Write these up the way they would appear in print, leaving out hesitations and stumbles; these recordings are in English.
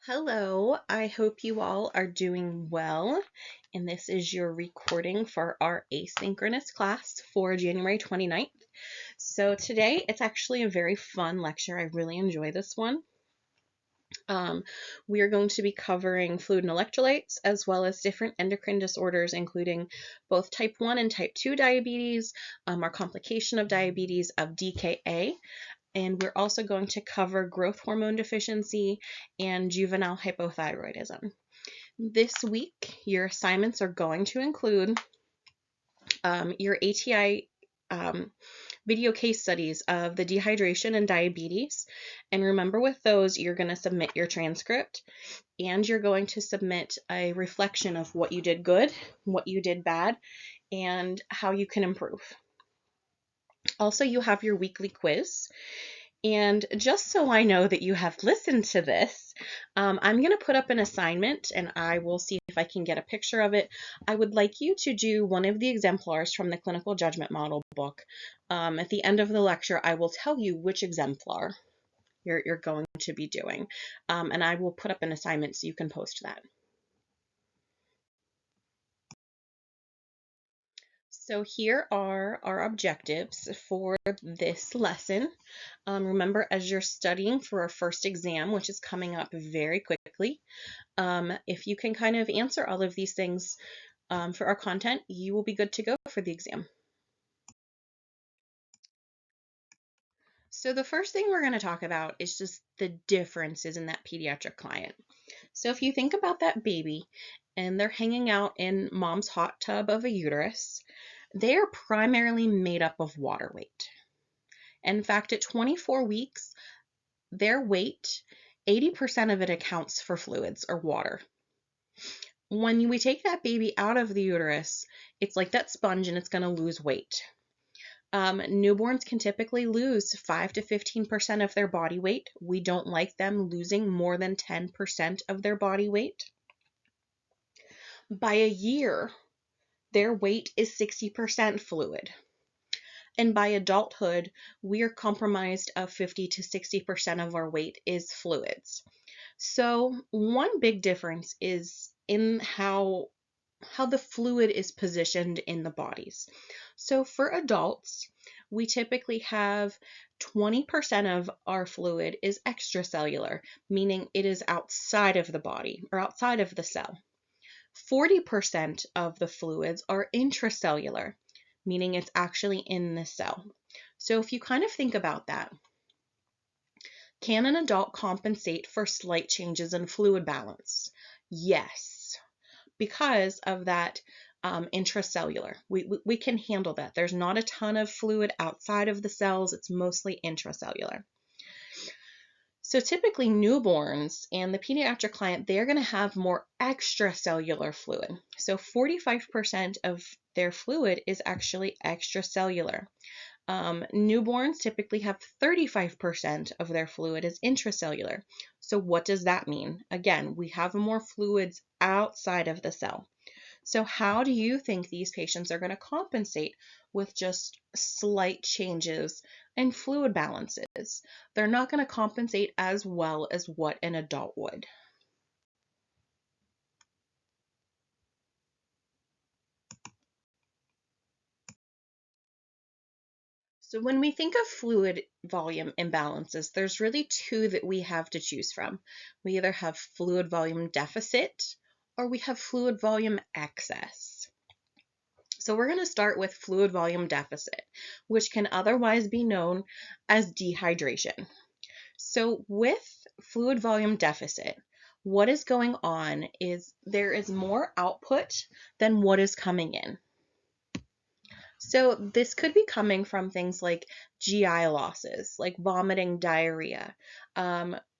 Hello, I hope you all are doing well, and this is your recording for our asynchronous class for January 29th. So today it's actually a very fun lecture. I really enjoy this one. We are going to be covering fluid and electrolytes as well as different endocrine disorders, including both type 1 and type 2 diabetes, our complication of diabetes of DKA, and we're also going to cover growth hormone deficiency and juvenile hypothyroidism. This week, your assignments are going to include your ATI video case studies of the dehydration and diabetes. And remember, with those, you're going to submit your transcript and you're going to submit a reflection of what you did good, what you did bad, and how you can improve. Also, you have your weekly quiz. And just so I know that you have listened to this, I'm going to put up an assignment and I will see if I can get a picture of it. I would like you to do one of the exemplars from the Clinical Judgment Model book. At the end of the lecture, I will tell you which exemplar you're going to be doing. And I will put up an assignment so you can post that. So here are our objectives for this lesson. Remember, as you're studying for our first exam, which is coming up very quickly, if you can kind of answer all of these things for our content, you will be good to go for the exam. So the first thing we're going to talk about is just the differences in that pediatric client. So if you think about that baby and they're hanging out in mom's hot tub of a uterus, they are primarily made up of water weight. In fact, at 24 weeks, their weight, 80% of it accounts for fluids or water. When we take that baby out of the uterus, it's like that sponge and it's going to lose weight. Newborns can typically lose 5 to 15% of their body weight. We don't like them losing more than 10% of their body weight. By a year, their weight is 60% fluid. And by adulthood, we are compromised of 50 to 60% of our weight is fluids. So one big difference is in how the fluid is positioned in the bodies. So for adults, we typically have 20% of our fluid is extracellular, meaning it is outside of the body or outside of the cell. 40% of the fluids are intracellular, meaning it's actually in the cell. So if you kind of think about that, can an adult compensate for slight changes in fluid balance? Yes, because of that intracellular. We can handle that. There's not a ton of fluid outside of the cells. It's mostly intracellular. So typically newborns and the pediatric client, they're going to have more extracellular fluid. So 45% of their fluid is actually extracellular. Newborns typically have 35% of their fluid is intracellular. So what does that mean? Again, we have more fluids outside of the cell. So how do you think these patients are going to compensate with just slight changes in fluid balances? They're not going to compensate as well as what an adult would. So when we think of fluid volume imbalances, there's really two that we have to choose from. We either have fluid volume deficit or we have fluid volume excess. So we're going to start with fluid volume deficit, which can otherwise be known as dehydration. So with fluid volume deficit, what is going on is there is more output than what is coming in. So this could be coming from things like GI losses, like vomiting, diarrhea,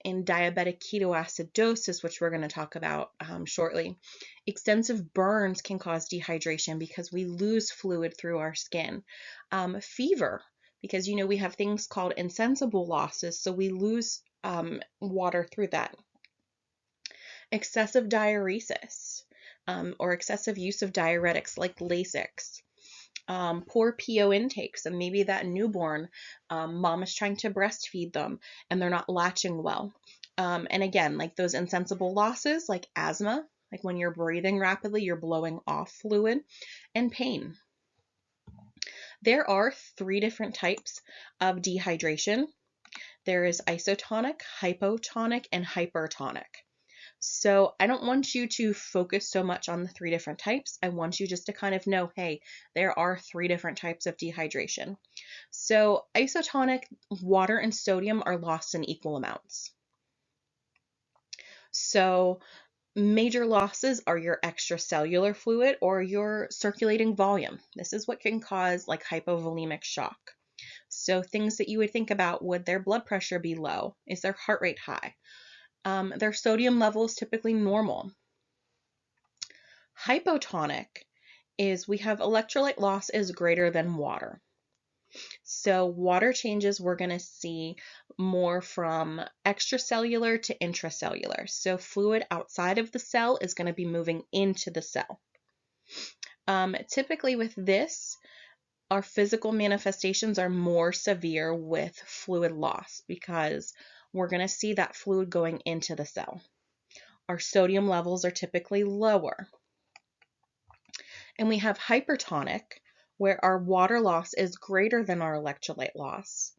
in diabetic ketoacidosis, which we're going to talk about shortly. Extensive burns can cause dehydration because we lose fluid through our skin. Fever, because we have things called insensible losses, so we lose water through that. Excessive diuresis, or excessive use of diuretics like Lasix. Poor PO intakes, and maybe that newborn, mom is trying to breastfeed them and they're not latching well. And again, like those insensible losses, like asthma, like when you're breathing rapidly, you're blowing off fluid, and pain. There are 3 different types of dehydration. There is isotonic, hypotonic, and hypertonic. So I don't want you to focus so much on the 3 different types. I want you just to kind of know, hey, there are 3 different types of dehydration. So isotonic, water and sodium are lost in equal amounts. So major losses are your extracellular fluid or your circulating volume. This is what can cause like hypovolemic shock. So things that you would think about, would their blood pressure be low? Is their heart rate high? Their sodium levels typically normal. Hypotonic is we have electrolyte loss is greater than water. So water changes we're going to see more from extracellular to intracellular. So fluid outside of the cell is going to be moving into the cell. Typically with this, our physical manifestations are more severe with fluid loss because we're going to see that fluid going into the cell. Our sodium levels are typically lower. And we have hypertonic, where our water loss is greater than our electrolyte loss.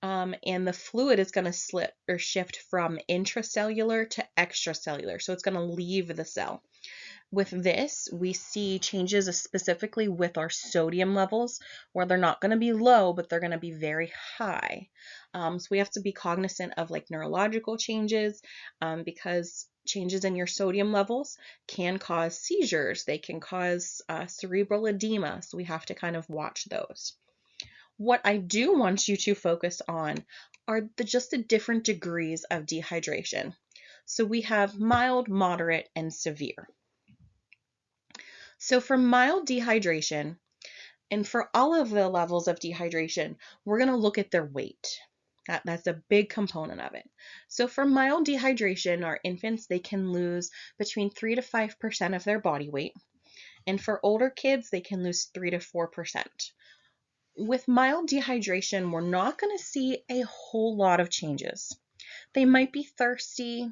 And the fluid is going to slip or shift from intracellular to extracellular. So it's going to leave the cell. With this, we see changes specifically with our sodium levels, where they're not going to be low, but they're going to be very high. So we have to be cognizant of like neurological changes, because changes in your sodium levels can cause seizures. They can cause cerebral edema. So we have to kind of watch those. What I do want you to focus on are just the different degrees of dehydration. So we have mild, moderate, and severe. So for mild dehydration, and for all of the levels of dehydration, we're going to look at their weight. That's a big component of it. So for mild dehydration, our infants, they can lose between 3 to 5% of their body weight. And for older kids, they can lose 3 to 4%. With mild dehydration, we're not going to see a whole lot of changes. They might be thirsty.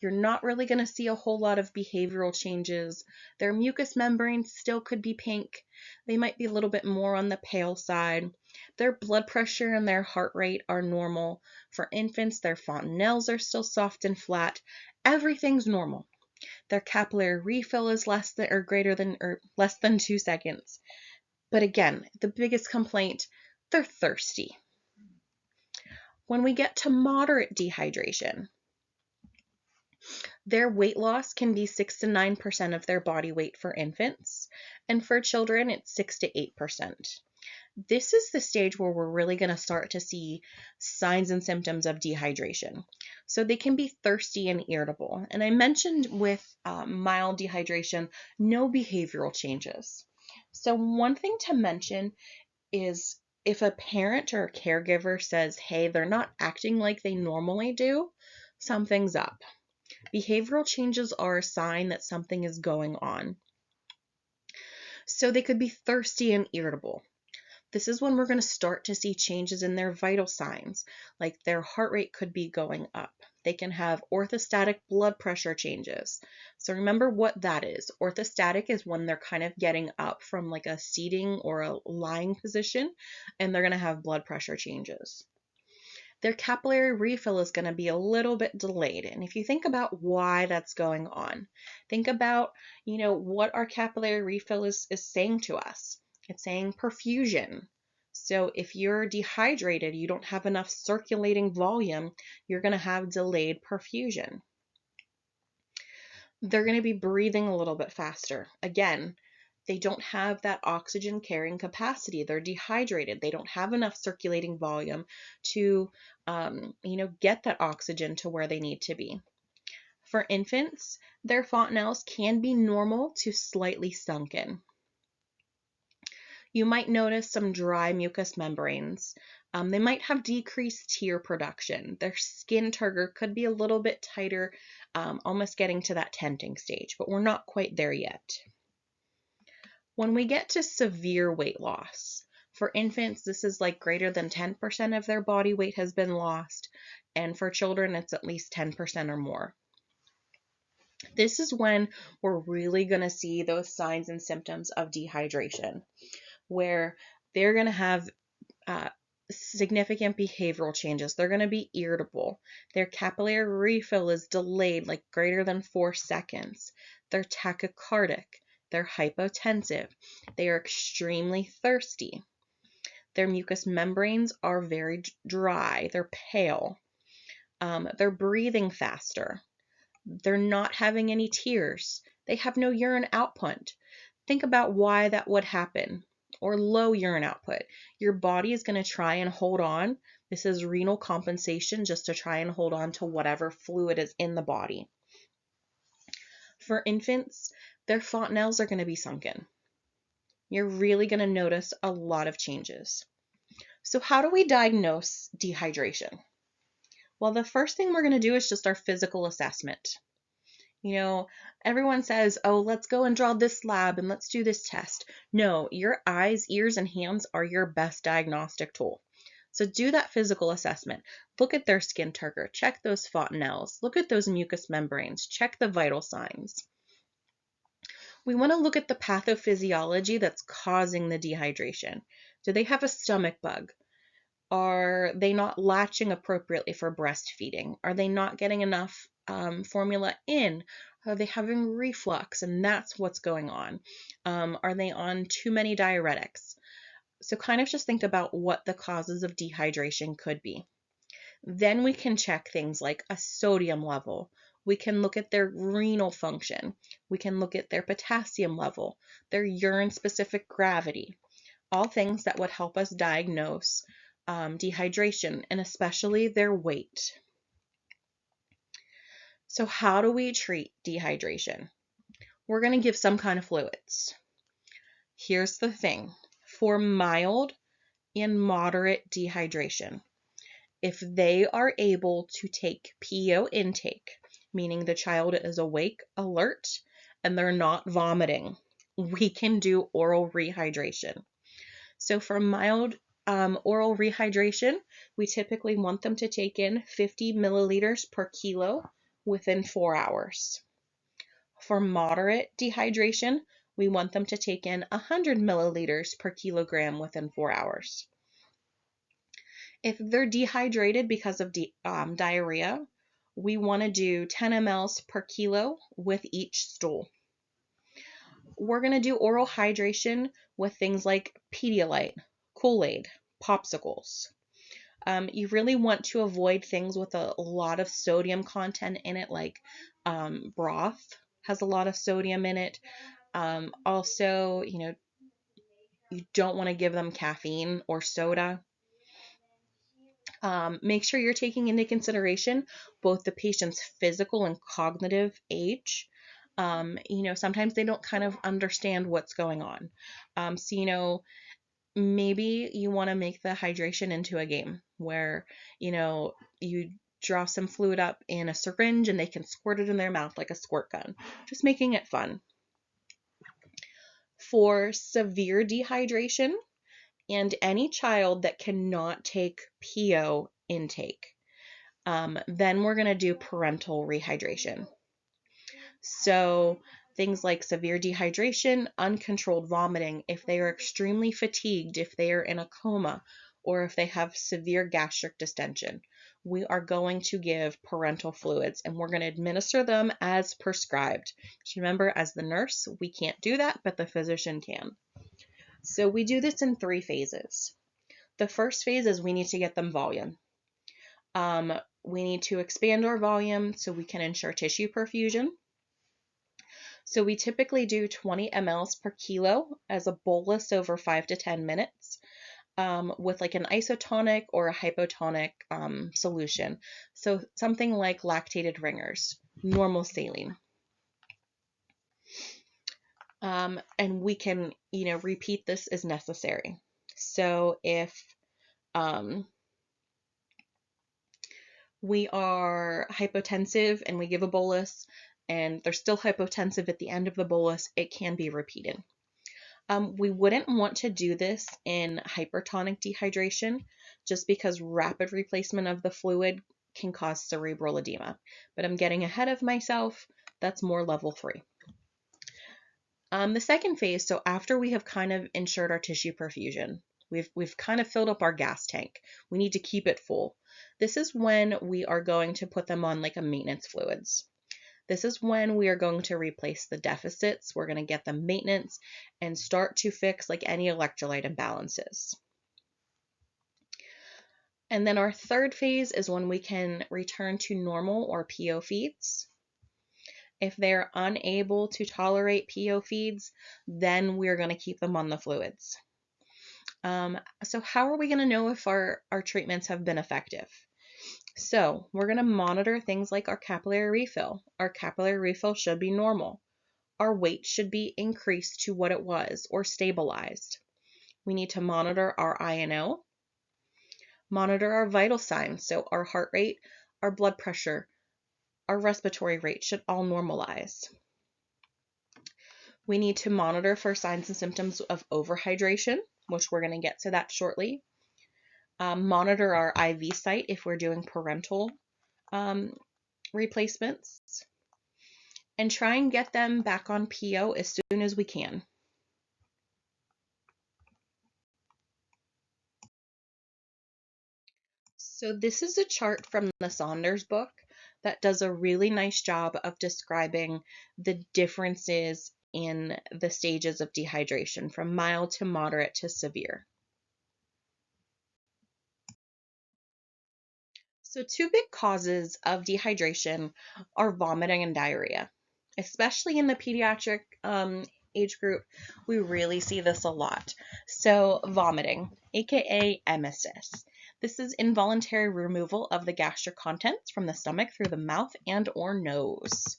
You're not really going to see a whole lot of behavioral changes. Their mucous membranes still could be pink. They might be a little bit more on the pale side. Their blood pressure and their heart rate are normal. For infants, their fontanelles are still soft and flat. Everything's normal. Their capillary refill is less than 2 seconds. But again, the biggest complaint, they're thirsty. When we get to moderate dehydration, their weight loss can be 6 to 9% of their body weight for infants, and for children, it's 6 to 8%. This is the stage where we're really going to start to see signs and symptoms of dehydration. So they can be thirsty and irritable. And I mentioned with mild dehydration, no behavioral changes. So one thing to mention is if a parent or a caregiver says, hey, they're not acting like they normally do, something's up. Behavioral changes are a sign that something is going on. So they could be thirsty and irritable. This is when we're going to start to see changes in their vital signs, like their heart rate could be going up. They can have orthostatic blood pressure changes. So remember what that is. Orthostatic is when they're kind of getting up from like a seating or a lying position, and they're going to have blood pressure changes. Their capillary refill is going to be a little bit delayed. And if you think about why that's going on, think about, what our capillary refill is saying to us. It's saying perfusion. So if you're dehydrated, you don't have enough circulating volume, you're going to have delayed perfusion. They're going to be breathing a little bit faster. Again, they don't have that oxygen carrying capacity. They're dehydrated. They don't have enough circulating volume to, get that oxygen to where they need to be. For infants, their fontanelles can be normal to slightly sunken. You might notice some dry mucous membranes. They might have decreased tear production. Their skin turgor could be a little bit tighter, almost getting to that tenting stage, but we're not quite there yet. When we get to severe weight loss, For infants, this is like greater than 10% of their body weight has been lost, and for children, it's at least 10% or more. This is when we're really going to see those signs and symptoms of dehydration, where they're going to have significant behavioral changes. They're going to be irritable. Their capillary refill is delayed, like greater than 4 seconds. They're tachycardic. They're hypotensive. They are extremely thirsty. Their mucous membranes are very dry. They're pale. They're breathing faster. They're not having any tears. They have no urine output. Think about why that would happen. Or low urine output. Your body is going to try and hold on. This is renal compensation, just to try and hold on to whatever fluid is in the body. For infants, their fontanelles are going to be sunken. You're really going to notice a lot of changes. So how do we diagnose dehydration? Well, the first thing we're going to do is just our physical assessment. You know, everyone says, oh, let's go and draw this lab and let's do this test. No, your eyes, ears, and hands are your best diagnostic tool. So do that physical assessment. Look at their skin turgor. Check those fontanelles. Look at those mucous membranes. Check the vital signs. We want to look at the pathophysiology that's causing the dehydration. Do they have a stomach bug? Are they not latching appropriately for breastfeeding? Are they not getting enough formula in? Are they having reflux? And that's what's going on. Are they on too many diuretics? So kind of just think about what the causes of dehydration could be. Then we can check things like a sodium level. We can look at their renal function. We can look at their potassium level, their urine-specific gravity, all things that would help us diagnose dehydration, and especially their weight. So how do we treat dehydration? We're going to give some kind of fluids. Here's the thing. For mild and moderate dehydration, if they are able to take PO intake, meaning the child is awake, alert, and they're not vomiting, we can do oral rehydration. So for mild oral rehydration, we typically want them to take in 50 milliliters per kilo within 4 hours. For moderate dehydration, we want them to take in 100 milliliters per kilogram within 4 hours. If they're dehydrated because of diarrhea, we want to do 10 mLs per kilo with each stool. We're going to do oral hydration with things like Pedialyte, Kool-Aid, popsicles. You really want to avoid things with a lot of sodium content in it, like broth has a lot of sodium in it. Also, you don't want to give them caffeine or soda. Make sure you're taking into consideration both the patient's physical and cognitive age. Sometimes they don't kind of understand what's going on. So, maybe you want to make the hydration into a game where, you draw some fluid up in a syringe and they can squirt it in their mouth like a squirt gun, just making it fun. For severe dehydration and any child that cannot take PO intake, then we're going to do parental rehydration. So things like severe dehydration, uncontrolled vomiting, if they are extremely fatigued, if they are in a coma, or if they have severe gastric distension, we are going to give parental fluids and we're going to administer them as prescribed. Just remember, as the nurse, we can't do that, but the physician can. So we do this in 3 phases. The first phase is we need to get them volume. We need to expand our volume so we can ensure tissue perfusion. So we typically do 20 mLs per kilo as a bolus over 5 to 10 minutes with like an isotonic or a hypotonic solution. So something like lactated ringers, normal saline. And we can, repeat this as necessary. So if we are hypotensive and we give a bolus and they're still hypotensive at the end of the bolus, it can be repeated. We wouldn't want to do this in hypertonic dehydration just because rapid replacement of the fluid can cause cerebral edema. But I'm getting ahead of myself. That's more level 3. The second phase, so after we have kind of ensured our tissue perfusion, we've kind of filled up our gas tank. We need to keep it full. This is when we are going to put them on like a maintenance fluids. This is when we are going to replace the deficits. We're going to get them maintenance and start to fix like any electrolyte imbalances. And then our third phase is when we can return to normal or PO feeds. If they're unable to tolerate PO feeds, then we're going to keep them on the fluids. So how are we going to know if our treatments have been effective? So we're going to monitor things like our capillary refill. Our capillary refill should be normal. Our weight should be increased to what it was or stabilized. We need to monitor our INO, monitor our vital signs. So our heart rate, our blood pressure, our respiratory rate should all normalize. We need to monitor for signs and symptoms of overhydration, which we're going to get to that shortly. Monitor our IV site if we're doing parental replacements. And try and get them back on PO as soon as we can. So this is a chart from the Saunders book that does a really nice job of describing the differences in the stages of dehydration from mild to moderate to severe. So two big causes of dehydration are vomiting and diarrhea. Especially in the pediatric age group, we really see this a lot. So vomiting, aka emesis. This is involuntary removal of the gastric contents from the stomach through the mouth and or nose.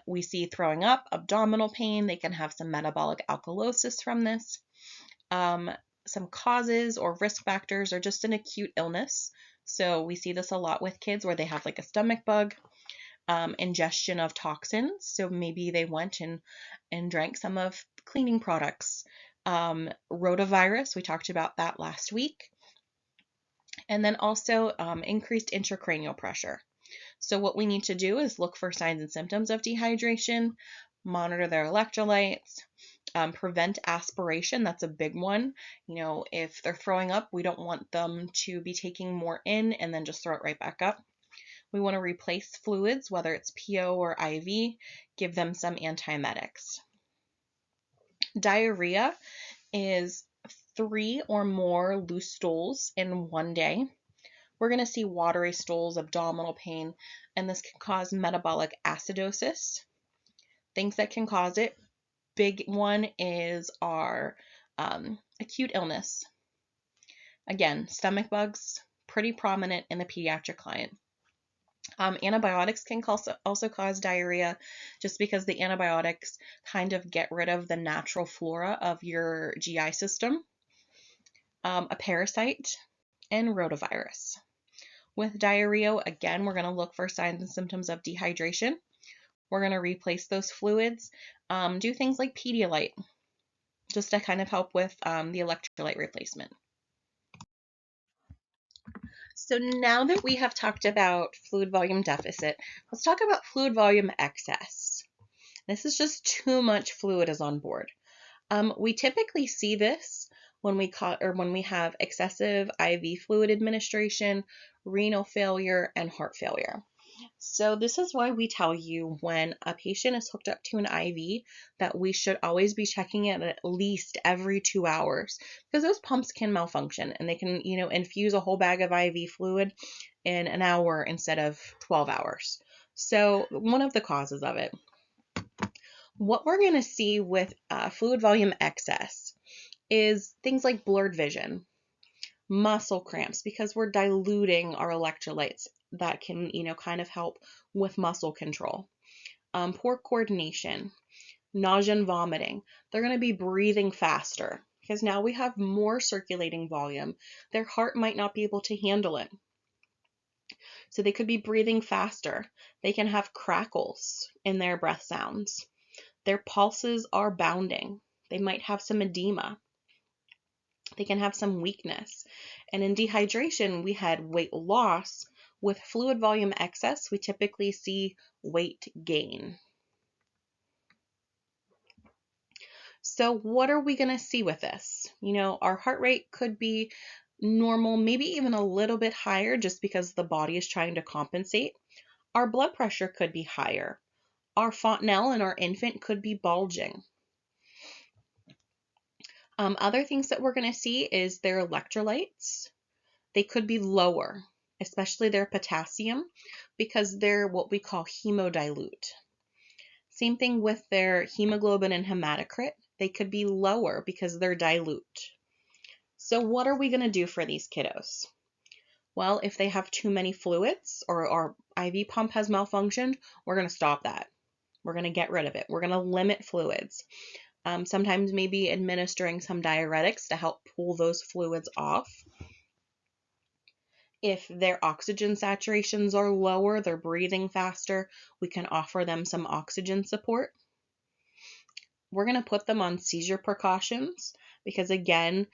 We see throwing up, abdominal pain. They can have some metabolic alkalosis from this. Some causes or risk factors are just an acute illness. So we see this a lot with kids where they have like a stomach bug, ingestion of toxins. So maybe they went and drank some of cleaning products. Rotavirus, we talked about that last week. And then also increased intracranial pressure. So what we need to do is look for signs and symptoms of dehydration, monitor their electrolytes, prevent aspiration. That's a big one. You know, if they're throwing up, we don't want them to be taking more in and then just throw it right back up. We want to replace fluids, whether it's PO or IV, give them some antiemetics. Diarrhea is 3 or more loose stools in one day. We're going to see watery stools, abdominal pain, and this can cause metabolic acidosis. Things that can cause it, big one is our acute illness. Again, stomach bugs, pretty prominent in the pediatric client. Antibiotics can also cause diarrhea just because the antibiotics kind of get rid of the natural flora of your GI system. A parasite and rotavirus. With diarrhea, again, we're going to look for signs and symptoms of dehydration. We're going to replace those fluids. Do things like Pedialyte just to kind of help with the electrolyte replacement. So now that we have talked about fluid volume deficit, let's talk about fluid volume excess. This is just too much fluid is on board. We typically see this when we have excessive IV fluid administration, renal failure, and heart failure. So this is why we tell you when a patient is hooked up to an IV that we should always be checking it at least every 2 hours because those pumps can malfunction and they can, infuse a whole bag of IV fluid in an hour instead of 12 hours. So one of the causes of it. What we're going to see with fluid volume excess is things like blurred vision, muscle cramps, because we're diluting our electrolytes that can, kind of help with muscle control. Poor coordination, nausea and vomiting. They're going to be breathing faster because now we have more circulating volume. Their heart might not be able to handle it. So they could be breathing faster. They can have crackles in their breath sounds. Their pulses are bounding. They might have some edema. They can have some weakness. And in dehydration, we had weight loss. With fluid volume excess, we typically see weight gain. So what are we going to see with this? Our heart rate could be normal, maybe even a little bit higher just because the body is trying to compensate. Our blood pressure could be higher. Our fontanelle in our infant could be bulging. Other things that we're going to see is their electrolytes. They could be lower, especially their potassium, because they're what we call hemodilute. Same thing with their hemoglobin and hematocrit. They could be lower because they're dilute. So what are we going to do for these kiddos? Well, if they have too many fluids or our IV pump has malfunctioned, we're going to stop that. We're going to get rid of it. We're going to limit fluids. Sometimes maybe administering some diuretics to help pull those fluids off. If their oxygen saturations are lower, they're breathing faster, we can offer them some oxygen support. We're going to put them on seizure precautions because, again,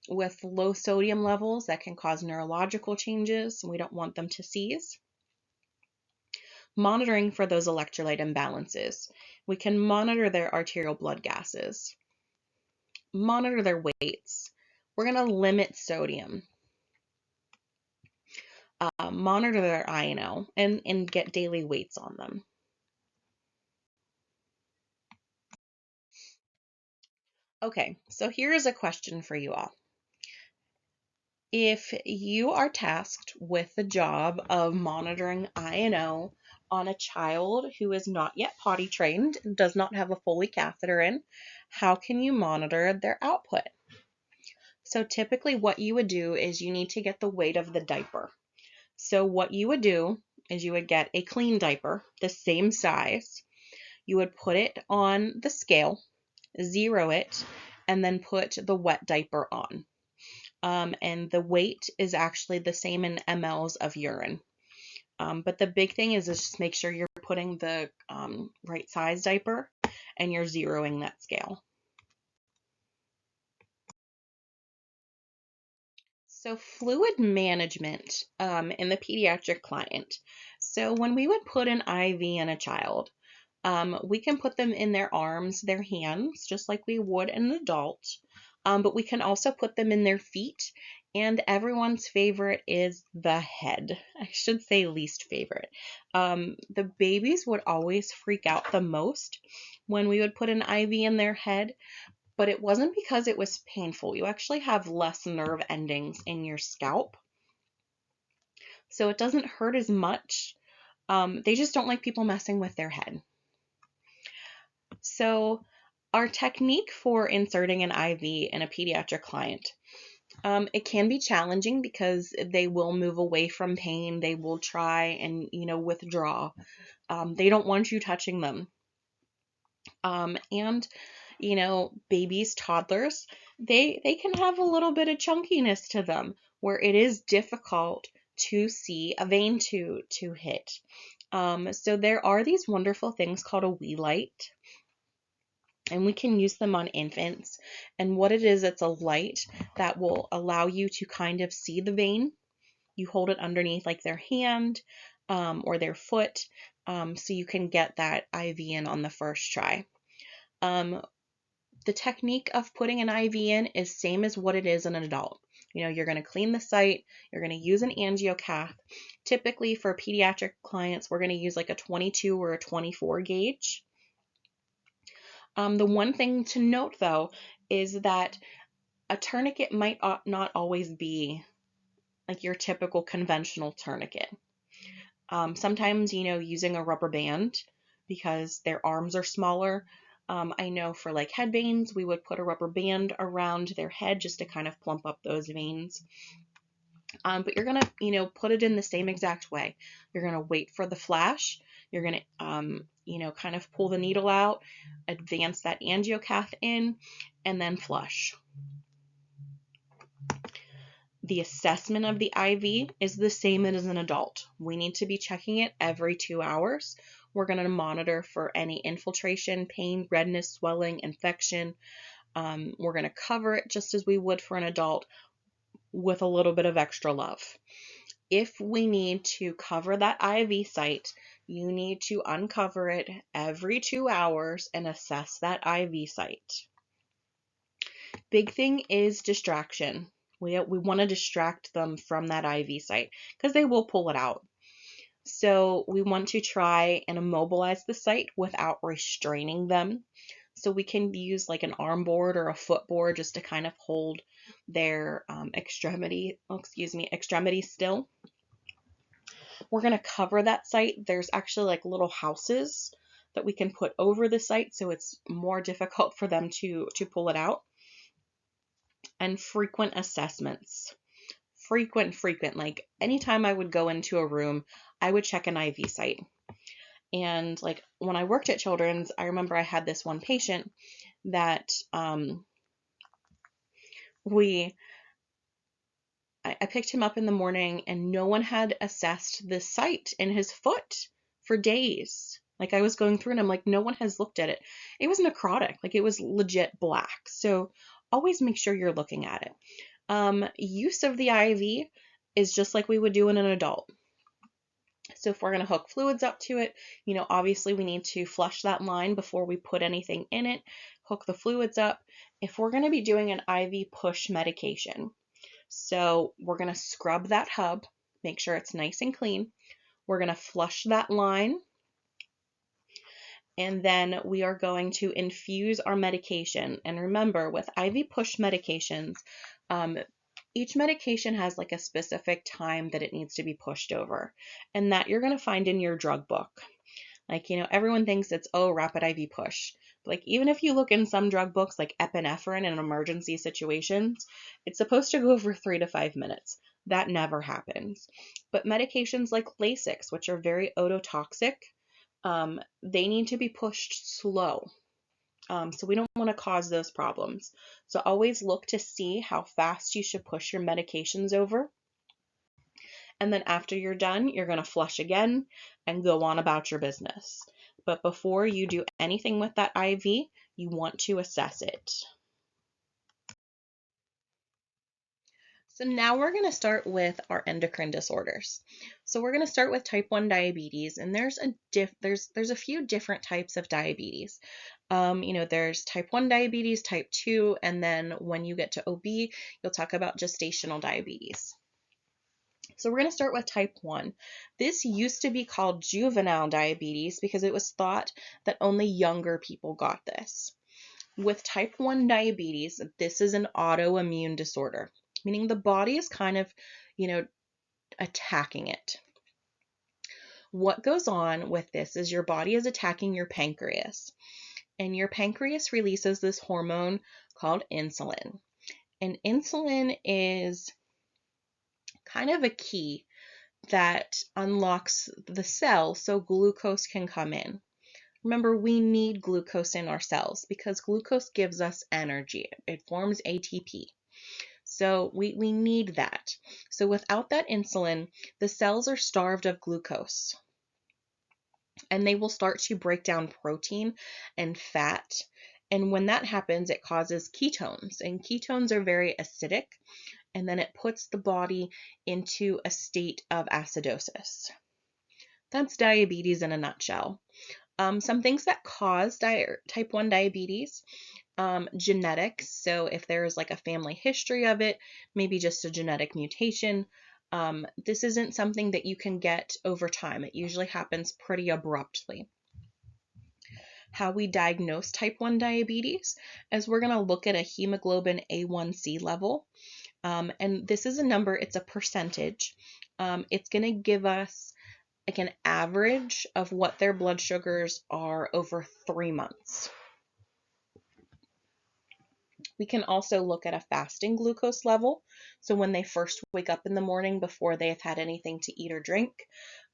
with low sodium levels, that can cause neurological changes. We don't want them to seize. Monitoring for those electrolyte imbalances. We can monitor their arterial blood gases, monitor their weights. We're going to limit sodium. Monitor their INO and get daily weights on them. Okay, so here is a question for you all. If you are tasked with the job of monitoring INO on a child who is not yet potty trained and does not have a Foley catheter in, how can you monitor their output? So typically what you would do is you need to get the weight of the diaper. So what you would do is you would get a clean diaper, the same size. You would put it on the scale, zero it, and then put the wet diaper on. And the weight is actually the same in mLs of urine. But the big thing is just make sure you're putting the right size diaper and you're zeroing that scale. So fluid management in the pediatric client. So when we would put an IV in a child, we can put them in their arms, their hands, just like we would an adult. But we can also put them in their feet. And everyone's favorite is the head. I should say least favorite. The babies would always freak out the most when we would put an IV in their head, but it wasn't because it was painful. You actually have less nerve endings in your scalp, so it doesn't hurt as much. They just don't like people messing with their head. So our technique for inserting an IV in a pediatric client, it can be challenging because they will move away from pain. They will try and, withdraw. They don't want you touching them. And babies, toddlers, they can have a little bit of chunkiness to them where it is difficult to see a vein to hit. So there are these wonderful things called a wee light, and we can use them on infants. And what it is, it's a light that will allow you to kind of see the vein. You hold it underneath like their hand or their foot, so you can get that IV in on the first try. The technique of putting an IV in is same as what it is in an adult. You're going to clean the site, you're going to use an angiocath. Typically for pediatric clients, we're going to use like a 22 or a 24 gauge. The one thing to note though is that a tourniquet might not always be like your typical conventional tourniquet. Sometimes, using a rubber band because their arms are smaller. I know for like head veins, we would put a rubber band around their head just to kind of plump up those veins. But you're going to, put it in the same exact way. You're going to wait for the flash. You're going to, kind of pull the needle out, advance that angiocath in, and then flush. The assessment of the IV is the same as an adult. We need to be checking it every 2 hours. We're going to monitor for any infiltration, pain, redness, swelling, infection. We're going to cover it just as we would for an adult with a little bit of extra love. If we need to cover that IV site, you need to uncover it every 2 hours and assess that IV site. Big thing is distraction. We want to distract them from that IV site because they will pull it out. So we want to try and immobilize the site without restraining them. So we can use like an arm board or a foot board just to kind of hold their extremity still. We're going to cover that site. There's actually like little houses that we can put over the site so it's more difficult for them to pull it out. And frequent assessments. Frequent. Like anytime I would go into a room, I would check an IV site. And like when I worked at Children's, I remember I had this one patient that I picked him up in the morning and no one had assessed the site in his foot for days. Like I was going through and I'm like, no one has looked at it. It was necrotic, like it was legit black. So always make sure you're looking at it. Use of the IV is just like we would do in an adult. So if we're going to hook fluids up to it, obviously we need to flush that line before we put anything in it, hook the fluids up. If we're going to be doing an IV push medication, so we're going to scrub that hub, make sure it's nice and clean. We're going to flush that line. And then we are going to infuse our medication. And remember, with IV push medications, each medication has like a specific time that it needs to be pushed over. And that you're going to find in your drug book. Like, everyone thinks it's, rapid IV push. Like, even if you look in some drug books, like epinephrine in emergency situations, it's supposed to go over 3 to 5 minutes. That never happens. But medications like Lasix, which are very ototoxic, they need to be pushed slow. So we don't want to cause those problems. So always look to see how fast you should push your medications over. And then after you're done, you're going to flush again and go on about your business. But before you do anything with that IV, you want to assess it. So now we're going to start with our endocrine disorders. So we're going to start with type 1 diabetes, and there's a few different types of diabetes. There's type 1 diabetes, type 2, and then when you get to OB, you'll talk about gestational diabetes. So we're going to start with type 1. This used to be called juvenile diabetes because it was thought that only younger people got this. With type 1 diabetes, this is an autoimmune disorder, meaning the body is kind of, attacking it. What goes on with this is your body is attacking your pancreas, and your pancreas releases this hormone called insulin. And insulin is kind of a key that unlocks the cell so glucose can come in. Remember, we need glucose in our cells because glucose gives us energy. It forms ATP. So we need that. So without that insulin, the cells are starved of glucose. And they will start to break down protein and fat. And when that happens, it causes ketones. And ketones are very acidic. And then it puts the body into a state of acidosis. That's diabetes in a nutshell. Some things that cause type 1 diabetes, genetics. So if there's like a family history of it, maybe just a genetic mutation. This isn't something that you can get over time. It usually happens pretty abruptly. How we diagnose type 1 diabetes is we're going to look at a hemoglobin A1C level. And this is a number, it's a percentage. It's going to give us like an average of what their blood sugars are over 3 months. We can also look at a fasting glucose level. So when they first wake up in the morning before they have had anything to eat or drink,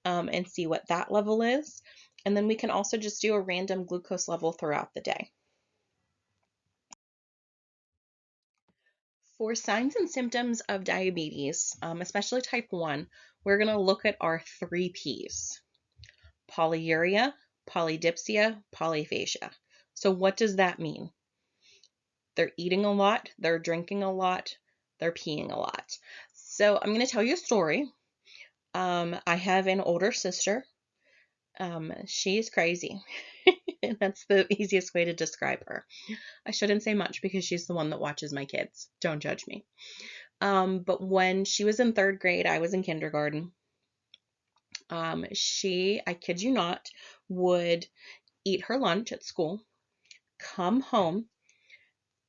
and see what that level is. And then we can also just do a random glucose level throughout the day. For signs and symptoms of diabetes, especially type 1, we're going to look at our 3 Ps: polyuria, polydipsia, polyphagia. So what does that mean? They're eating a lot, they're drinking a lot, they're peeing a lot. So I'm going to tell you a story. I have an older sister. She's crazy. And that's the easiest way to describe her. I shouldn't say much because she's the one that watches my kids. Don't judge me. But when she was in 3rd grade, I was in kindergarten. She, I kid you not, would eat her lunch at school, come home,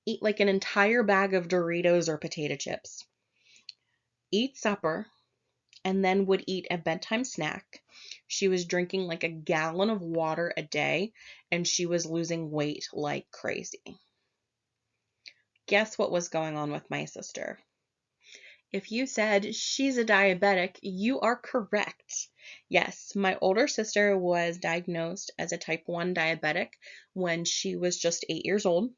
eat like an entire bag of Doritos or potato chips, eat supper, and then would eat a bedtime snack. She was drinking like a gallon of water a day, and she was losing weight like crazy. Guess what was going on with my sister? If you said she's a diabetic, you are correct. Yes, my older sister was diagnosed as a type 1 diabetic when she was just 8 years old.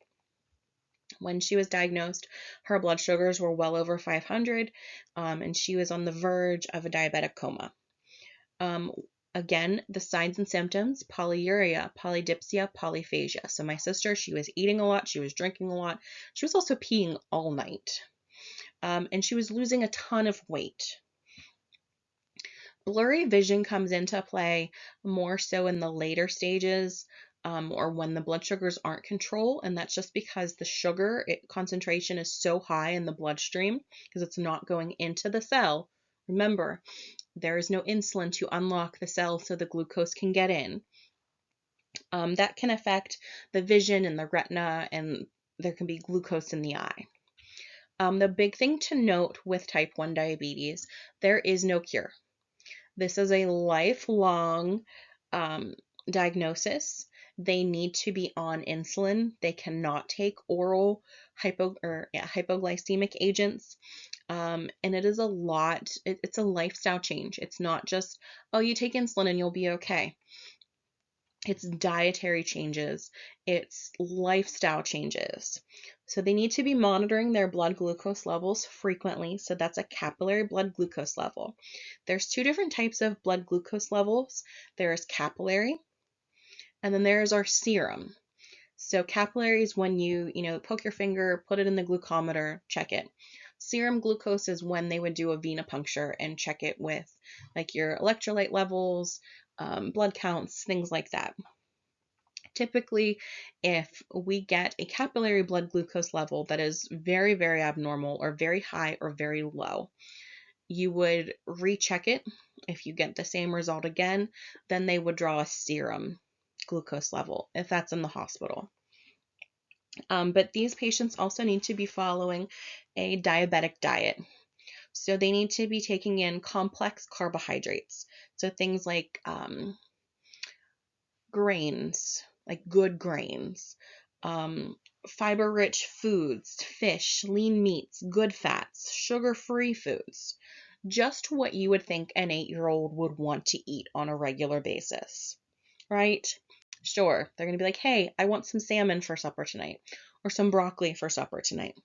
When she was diagnosed, her blood sugars were well over 500, and she was on the verge of a diabetic coma. Again, the signs and symptoms: polyuria, polydipsia, polyphagia. So my sister, she was eating a lot, she was drinking a lot, she was also peeing all night, and she was losing a ton of weight. Blurry vision comes into play more so in the later stages, or when the blood sugars aren't controlled, and that's just because the sugar concentration is so high in the bloodstream because it's not going into the cell. Remember, there is no insulin to unlock the cell so the glucose can get in. That can affect the vision and the retina, and there can be glucose in the eye. The big thing to note with type 1 diabetes, there is no cure. This is a lifelong diagnosis. They need to be on insulin. They cannot take oral hypoglycemic agents. And it is a lot. It's a lifestyle change. It's not just, oh, you take insulin and you'll be okay. It's dietary changes. It's lifestyle changes. So they need to be monitoring their blood glucose levels frequently. So that's a capillary blood glucose level. There's 2 different types of blood glucose levels. There's capillary, and then there's our serum. So capillary is when you poke your finger, put it in the glucometer, check it. Serum glucose is when they would do a venipuncture and check it with like your electrolyte levels, blood counts, things like that. Typically, if we get a capillary blood glucose level that is very, very abnormal or very high or very low, you would recheck it. If you get the same result again, then they would draw a serum glucose level if that's in the hospital. But these patients also need to be following a diabetic diet. So they need to be taking in complex carbohydrates. So things like grains, like good grains, fiber-rich foods, fish, lean meats, good fats, sugar-free foods. Just what you would think an 8-year-old would want to eat on a regular basis, right? Sure, they're going to be like, hey, I want some salmon for supper tonight, or some broccoli for supper tonight.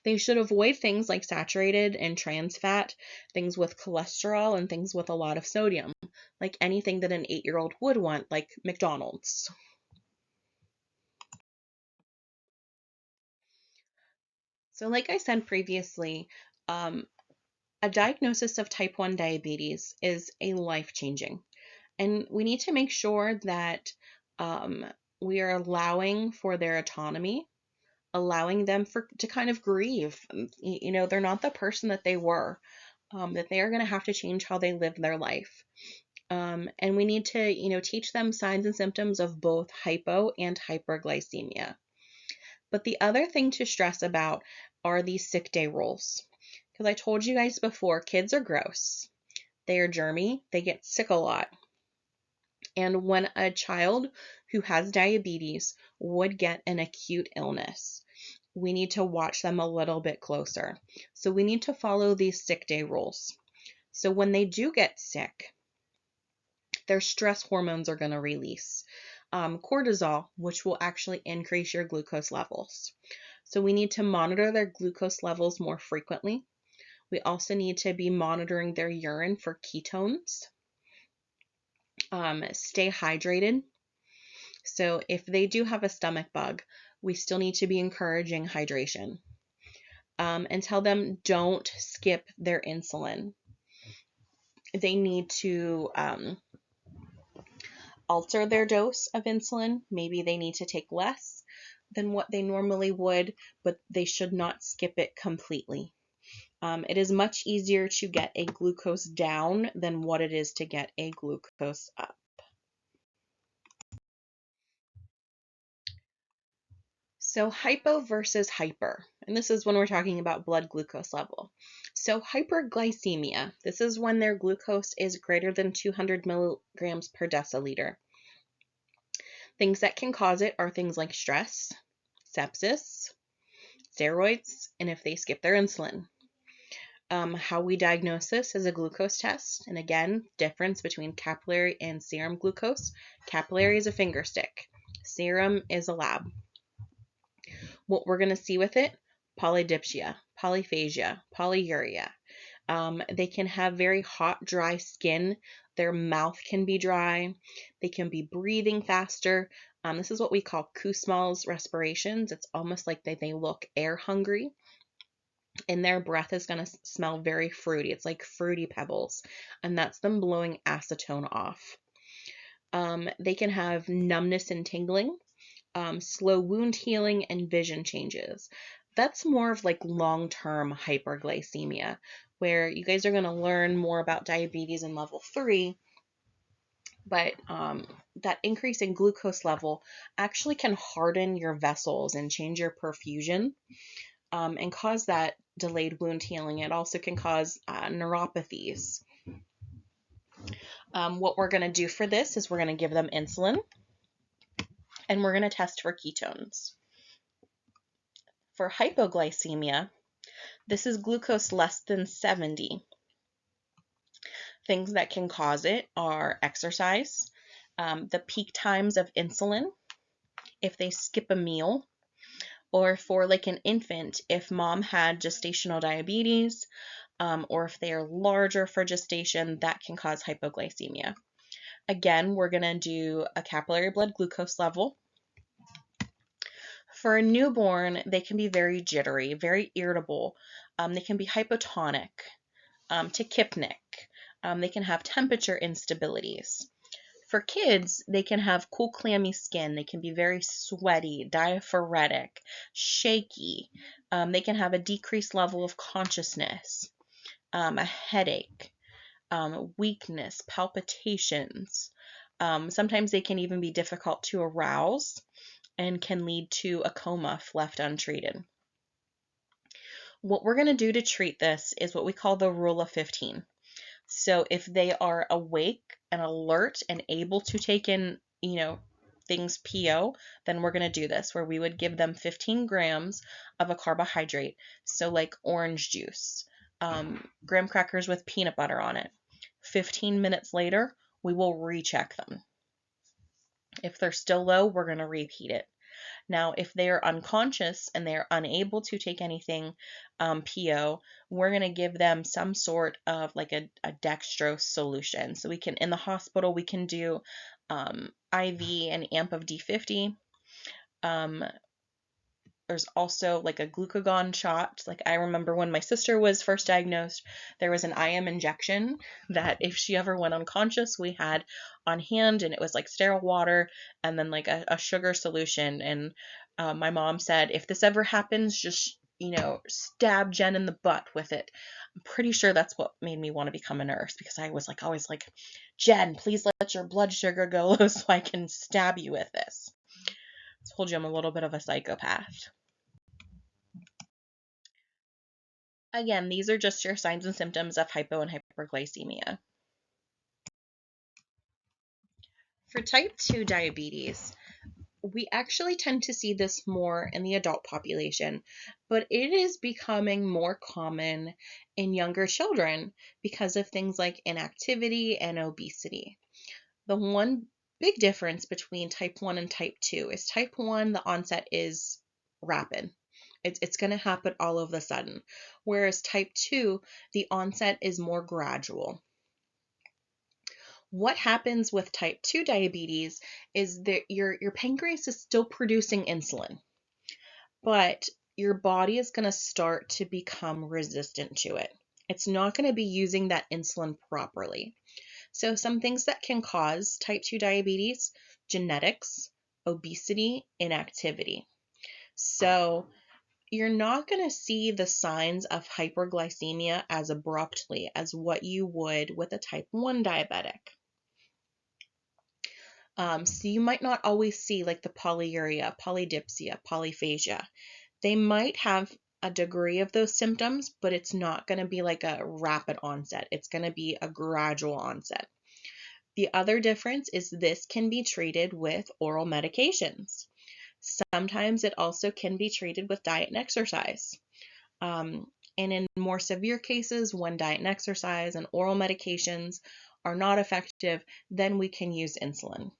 They should avoid things like saturated and trans fat, things with cholesterol, and things with a lot of sodium, like anything that an 8-year-old would want, like McDonald's. So like I said previously, a diagnosis of type 1 diabetes is a life-changing, and we need to make sure that we are allowing for their autonomy, allowing them to kind of grieve. They're not the person that they were, that they are going to have to change how they live their life. And we need to, teach them signs and symptoms of both hypo and hyperglycemia. But the other thing to stress about are these sick day rules. Because I told you guys before, kids are gross. They are germy. They get sick a lot. And when a child who has diabetes would get an acute illness, we need to watch them a little bit closer. So we need to follow these sick day rules. So when they do get sick, their stress hormones are going to release cortisol, which will actually increase your glucose levels. So we need to monitor their glucose levels more frequently. We also need to be monitoring their urine for ketones. Stay hydrated. So if they do have a stomach bug, we still need to be encouraging hydration. And tell them don't skip their insulin. They need to alter their dose of insulin. Maybe they need to take less than what they normally would, but they should not skip it completely. It is much easier to get a glucose down than what it is to get a glucose up. So hypo versus hyper, and this is when we're talking about blood glucose level. So hyperglycemia, this is when their glucose is greater than 200 milligrams per deciliter. Things that can cause it are things like stress, sepsis, steroids, and if they skip their insulin. How we diagnose this is a glucose test. And again, difference between capillary and serum glucose. Capillary is a finger stick. Serum is a lab. What we're going to see with it, polydipsia, polyphagia, polyuria. They can have very hot, dry skin. Their mouth can be dry. They can be breathing faster. This is what we call Kussmaul's respirations. It's almost like they look air hungry. And their breath is going to smell very fruity. It's like fruity pebbles. And that's them blowing acetone off. They can have numbness and tingling. Slow wound healing, and vision changes. That's more of like long-term hyperglycemia, where you guys are going to learn more about diabetes in level 3, but that increase in glucose level actually can harden your vessels and change your perfusion and cause that delayed wound healing. It also can cause neuropathies. What we're going to do for this is we're going to give them insulin, and we're going to test for ketones. For hypoglycemia, this is glucose less than 70. Things that can cause it are exercise, the peak times of insulin, if they skip a meal, or for like an infant, if mom had gestational diabetes, or if they are larger for gestation, that can cause hypoglycemia. Again, we're going to do a capillary blood glucose level. For a newborn, they can be very jittery, very irritable. They can be hypotonic, tachypnic. They can have temperature instabilities. For kids, they can have cool, clammy skin. They can be very sweaty, diaphoretic, shaky. They can have a decreased level of consciousness, a headache, weakness, palpitations. Sometimes they can even be difficult to arouse and can lead to a coma if left untreated. What we're going to do to treat this is what we call the rule of 15. So if they are awake and alert and able to take in, things PO, then we're going to do this, where we would give them 15 grams of a carbohydrate. So like orange juice, graham crackers with peanut butter on it. 15 minutes later, we will recheck them. If they're still low, we're going to repeat it. Now, if they are unconscious and they're unable to take anything PO, we're going to give them some sort of like a dextrose solution. So we can, in the hospital, we can do IV and amp of D50. There's also like a glucagon shot. Like I remember when my sister was first diagnosed, there was an IM injection that if she ever went unconscious, we had on hand, and it was like sterile water and then like a sugar solution. And my mom said, if this ever happens, just, stab Jen in the butt with it. I'm pretty sure that's what made me want to become a nurse, because I was like always like, Jen, please let your blood sugar go low so I can stab you with this. I told you I'm a little bit of a psychopath. Again, these are just your signs and symptoms of hypo and hyperglycemia. For type 2 diabetes, we actually tend to see this more in the adult population, but it is becoming more common in younger children because of things like inactivity and obesity. The one big difference between type 1 and type 2 is type 1, the onset is rapid. It's going to happen all of a sudden. Whereas type 2, the onset is more gradual. What happens with type 2 diabetes is that your pancreas is still producing insulin, but your body is going to start to become resistant to it. It's not going to be using that insulin properly. So some things that can cause type 2 diabetes: genetics, obesity, inactivity. So you're not going to see the signs of hyperglycemia as abruptly as what you would with a type 1 diabetic. So you might not always see like the polyuria, polydipsia, polyphagia. They might have a degree of those symptoms, but it's not going to be like a rapid onset. It's going to be a gradual onset. The other difference is this can be treated with oral medications. Sometimes it also can be treated with diet and exercise. And in more severe cases, when diet and exercise and oral medications are not effective, then we can use insulin.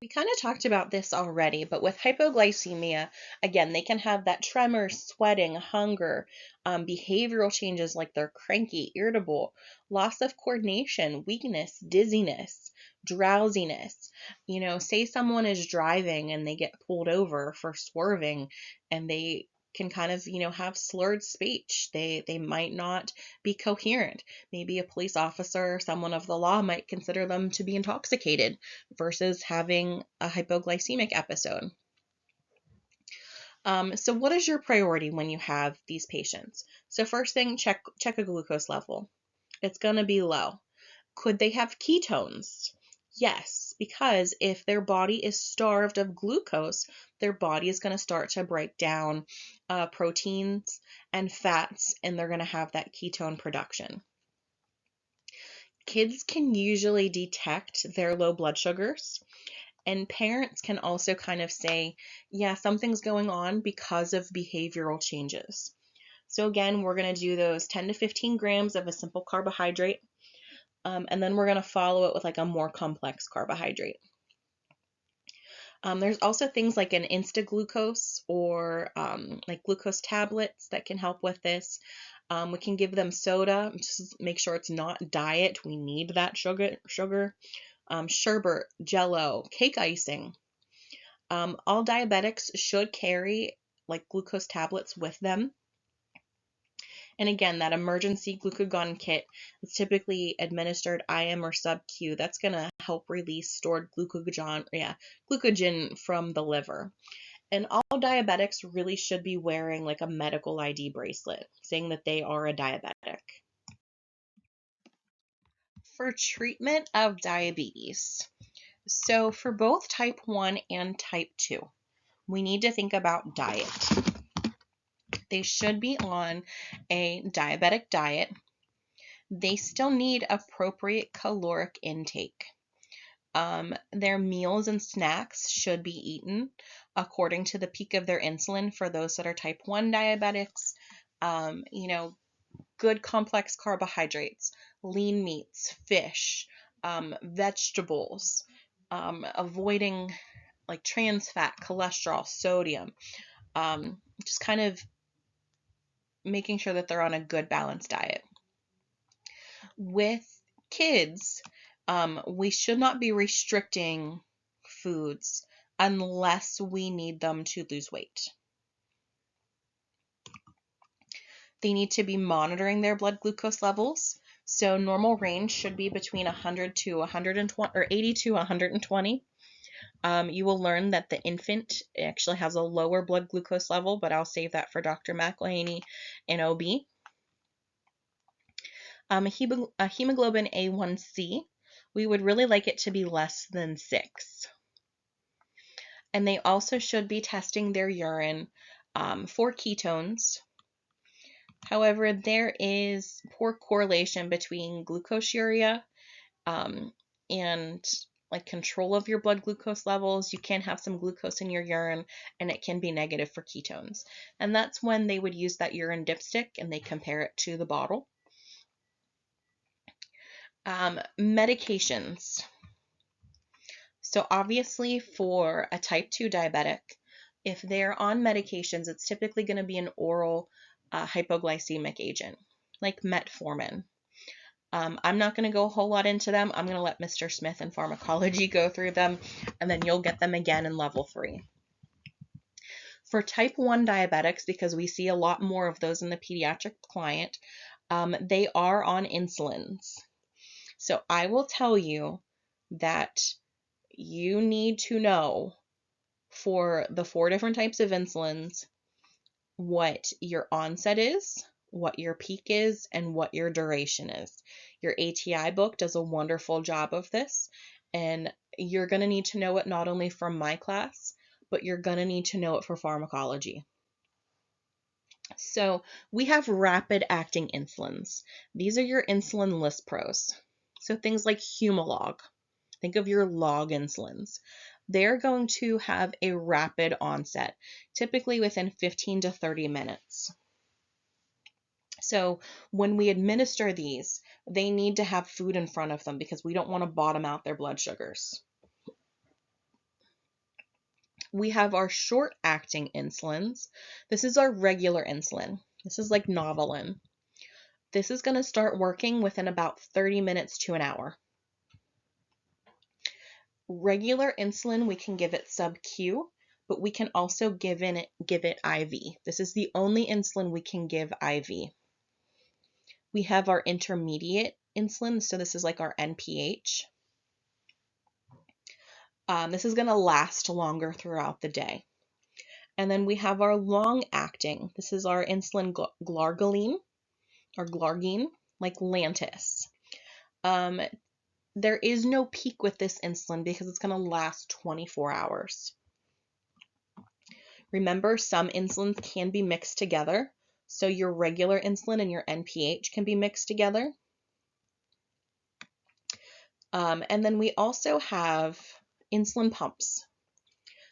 We kind of talked about this already, but with hypoglycemia, again, they can have that tremor, sweating, hunger, behavioral changes like they're cranky, irritable, loss of coordination, weakness, dizziness, drowsiness. Say someone is driving and they get pulled over for swerving, and they can kind of, have slurred speech. They might not be coherent. Maybe a police officer or someone of the law might consider them to be intoxicated versus having a hypoglycemic episode. So what is your priority when you have these patients? So first thing, check a glucose level. It's going to be low. Could they have ketones? Yes, because if their body is starved of glucose, their body is going to start to break down proteins and fats, and they're going to have that ketone production. Kids can usually detect their low blood sugars, and parents can also kind of say, yeah, something's going on because of behavioral changes. So again, we're going to do those 10 to 15 grams of a simple carbohydrate. And then we're going to follow it with like a more complex carbohydrate. There's also things like an Instaglucose or like glucose tablets that can help with this. We can give them soda, just make sure it's not diet. We need that sugar. Sherbet, Jello, cake icing. All diabetics should carry like glucose tablets with them. And again, that emergency glucagon kit is typically administered IM or sub-Q. That's going to help release stored glucogen from the liver. And all diabetics really should be wearing like a medical ID bracelet saying that they are a diabetic. For treatment of diabetes, so for both type 1 and type 2, we need to think about diet. They should be on a diabetic diet. They still need appropriate caloric intake. Their meals and snacks should be eaten according to the peak of their insulin for those that are type 1 diabetics. Good complex carbohydrates, lean meats, fish, vegetables, avoiding like trans fat, cholesterol, sodium, just kind of making sure that they're on a good balanced diet. With kids, we should not be restricting foods unless we need them to lose weight. They need to be monitoring their blood glucose levels. So normal range should be between 100 to 120 or 80 to 120. You will learn that the infant actually has a lower blood glucose level, but I'll save that for Dr. McElhaney in OB. A hemoglobin A1C, we would really like it to be less than 6. And they also should be testing their urine for ketones. However, there is poor correlation between glucosuria and like control of your blood glucose levels. You can have some glucose in your urine and it can be negative for ketones. And that's when they would use that urine dipstick and they compare it to the bottle. Medications. So obviously for a type 2 diabetic, if they're on medications, it's typically going to be an oral hypoglycemic agent, like metformin. I'm not going to go a whole lot into them. I'm going to let Mr. Smith in pharmacology go through them, and then you'll get them again in level 3. For type 1 diabetics, because we see a lot more of those in the pediatric client, they are on insulins. So I will tell you that you need to know for the 4 different types of insulins what your onset is, what your peak is, and what your duration is. Your ATI book does a wonderful job of this, and you're going to need to know it not only from my class, but you're going to need to know it for pharmacology. So we have rapid acting insulins. These are your insulin lispros. So things like Humalog. Think of your log insulins. They're going to have a rapid onset, typically within 15 to 30 minutes. So when we administer these, they need to have food in front of them because we don't want to bottom out their blood sugars. We have our short-acting insulins. This is our regular insulin. This is like Novolin. This is going to start working within about 30 minutes to an hour. Regular insulin, we can give it sub-Q, but we can also give it IV. This is the only insulin we can give IV. We have our intermediate insulin, so this is like our NPH. This is going to last longer throughout the day. And then we have our long-acting. This is our insulin glargine, or glargine, like Lantus. There is no peak with this insulin because it's going to last 24 hours. Remember, some insulins can be mixed together. So your regular insulin and your NPH can be mixed together. And then we also have insulin pumps.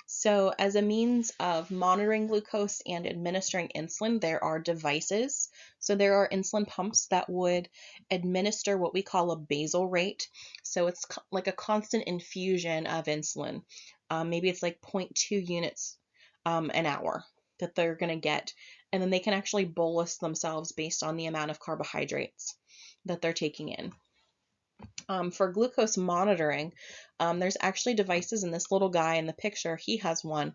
So as a means of monitoring glucose and administering insulin, there are devices. So there are insulin pumps that would administer what we call a basal rate. So it's like a constant infusion of insulin. Maybe it's like 0.2 units an hour that they're going to get. And then they can actually bolus themselves based on the amount of carbohydrates that they're taking in. For glucose monitoring, there's actually devices, and this little guy in the picture, he has one.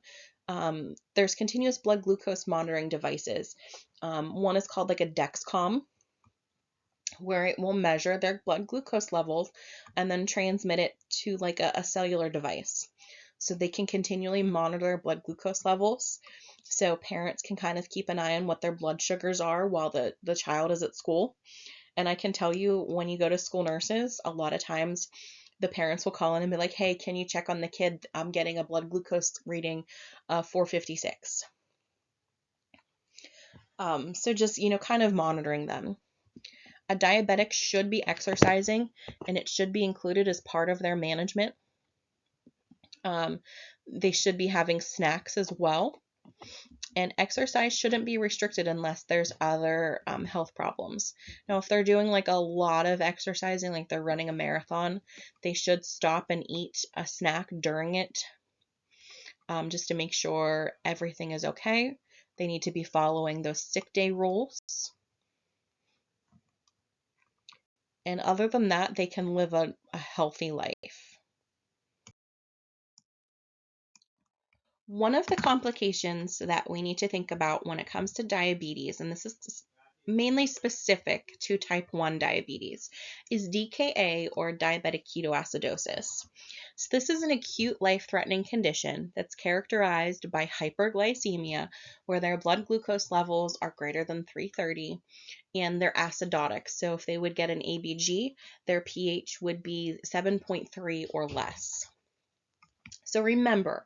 There's continuous blood glucose monitoring devices. One is called like a Dexcom, where it will measure their blood glucose levels and then transmit it to like a cellular device. So they can continually monitor blood glucose levels. So parents can kind of keep an eye on what their blood sugars are while the child is at school. And I can tell you, when you go to school nurses, a lot of times the parents will call in and be like, hey, can you check on the kid? I'm getting a blood glucose reading of 456. So just, kind of monitoring them. A diabetic should be exercising, and it should be included as part of their management. They should be having snacks as well. And exercise shouldn't be restricted unless there's other health problems. Now, if they're doing like a lot of exercising, like they're running a marathon, they should stop and eat a snack during it, just to make sure everything is okay. They need to be following those sick day rules. And other than that, they can live a healthy life. One of the complications that we need to think about when it comes to diabetes, and this is mainly specific to type 1 diabetes, is DKA, or diabetic ketoacidosis. So this is an acute life-threatening condition that's characterized by hyperglycemia, where their blood glucose levels are greater than 330, and they're acidotic. So if they would get an ABG, their pH would be 7.3 or less. So remember,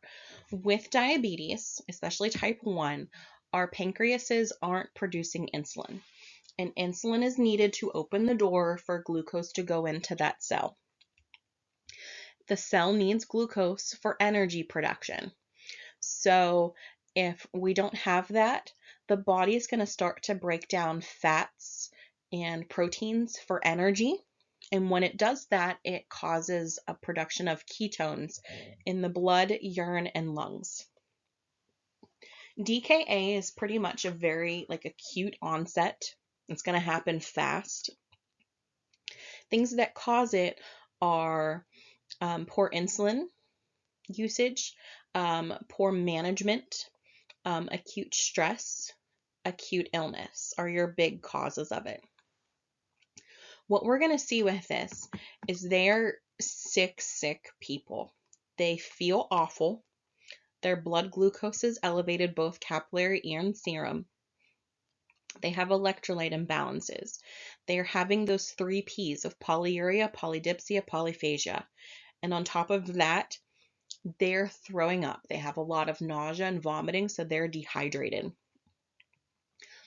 with diabetes, especially type 1, our pancreases aren't producing insulin, and insulin is needed to open the door for glucose to go into that cell. The cell needs glucose for energy production. So if we don't have that, the body is going to start to break down fats and proteins for energy. And when it does that, it causes a production of ketones in the blood, urine, and lungs. DKA is pretty much a very acute onset It's going to happen fast. Things that cause it are poor insulin usage, poor management, acute stress, acute illness are your big causes of it. What we're going to see with this is they're sick people. They feel awful. Their blood glucose is elevated, both capillary and serum. They have electrolyte imbalances. They are having those 3 Ps of polyuria, polydipsia, polyphagia. And on top of that, they're throwing up. They have a lot of nausea and vomiting, so they're dehydrated.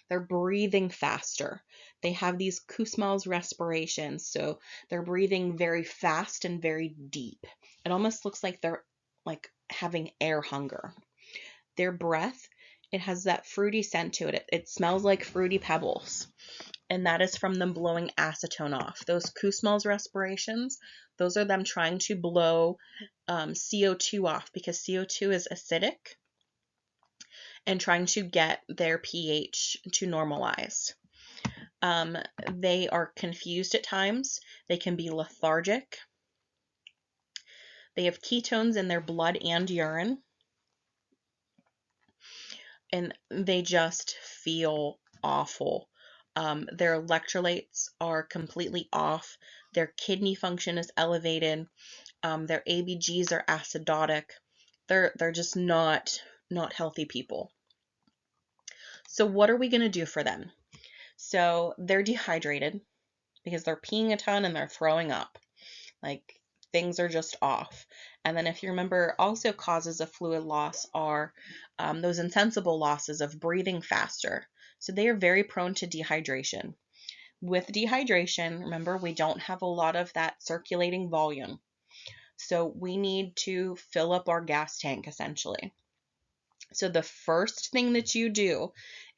They're breathing faster. They have these Kussmaul's respirations, so they're breathing very fast and very deep. It almost looks like they're like having air hunger. Their breath, it has that fruity scent to it. It smells like fruity pebbles, and that is from them blowing acetone off. Those Kussmaul's respirations, those are them trying to blow CO2 off, because CO2 is acidic, and trying to get their pH to normalize. They are confused at times. They can be lethargic. They have ketones in their blood and urine. And they just feel awful. Their electrolytes are completely off. Their kidney function is elevated. Their ABGs are acidotic. They're just not healthy people. So what are we going to do for them? So they're dehydrated because they're peeing a ton and they're throwing up. Like, things are just off. And then if you remember, also causes of fluid loss are those insensible losses of breathing faster. So they are very prone to dehydration. With dehydration, remember, we don't have a lot of that circulating volume. So we need to fill up our gas tank, essentially. So the first thing that you do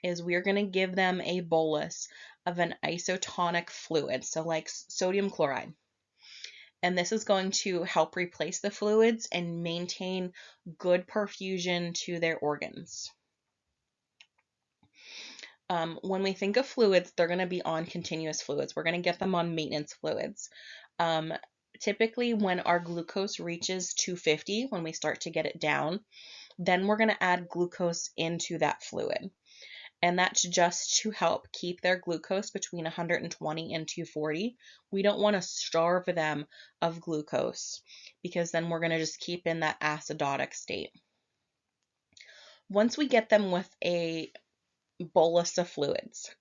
is we're going to give them a bolus of an isotonic fluid, so like sodium chloride. And this is going to help replace the fluids and maintain good perfusion to their organs. When we think of fluids, they're going to be on continuous fluids. We're going to get them on maintenance fluids. Typically, when our glucose reaches 250, when we start to get it down, then we're going to add glucose into that fluid. And that's just to help keep their glucose between 120 and 240. We don't want to starve them of glucose, because then we're going to just keep in that acidotic state. Once we get them with a bolus of fluids,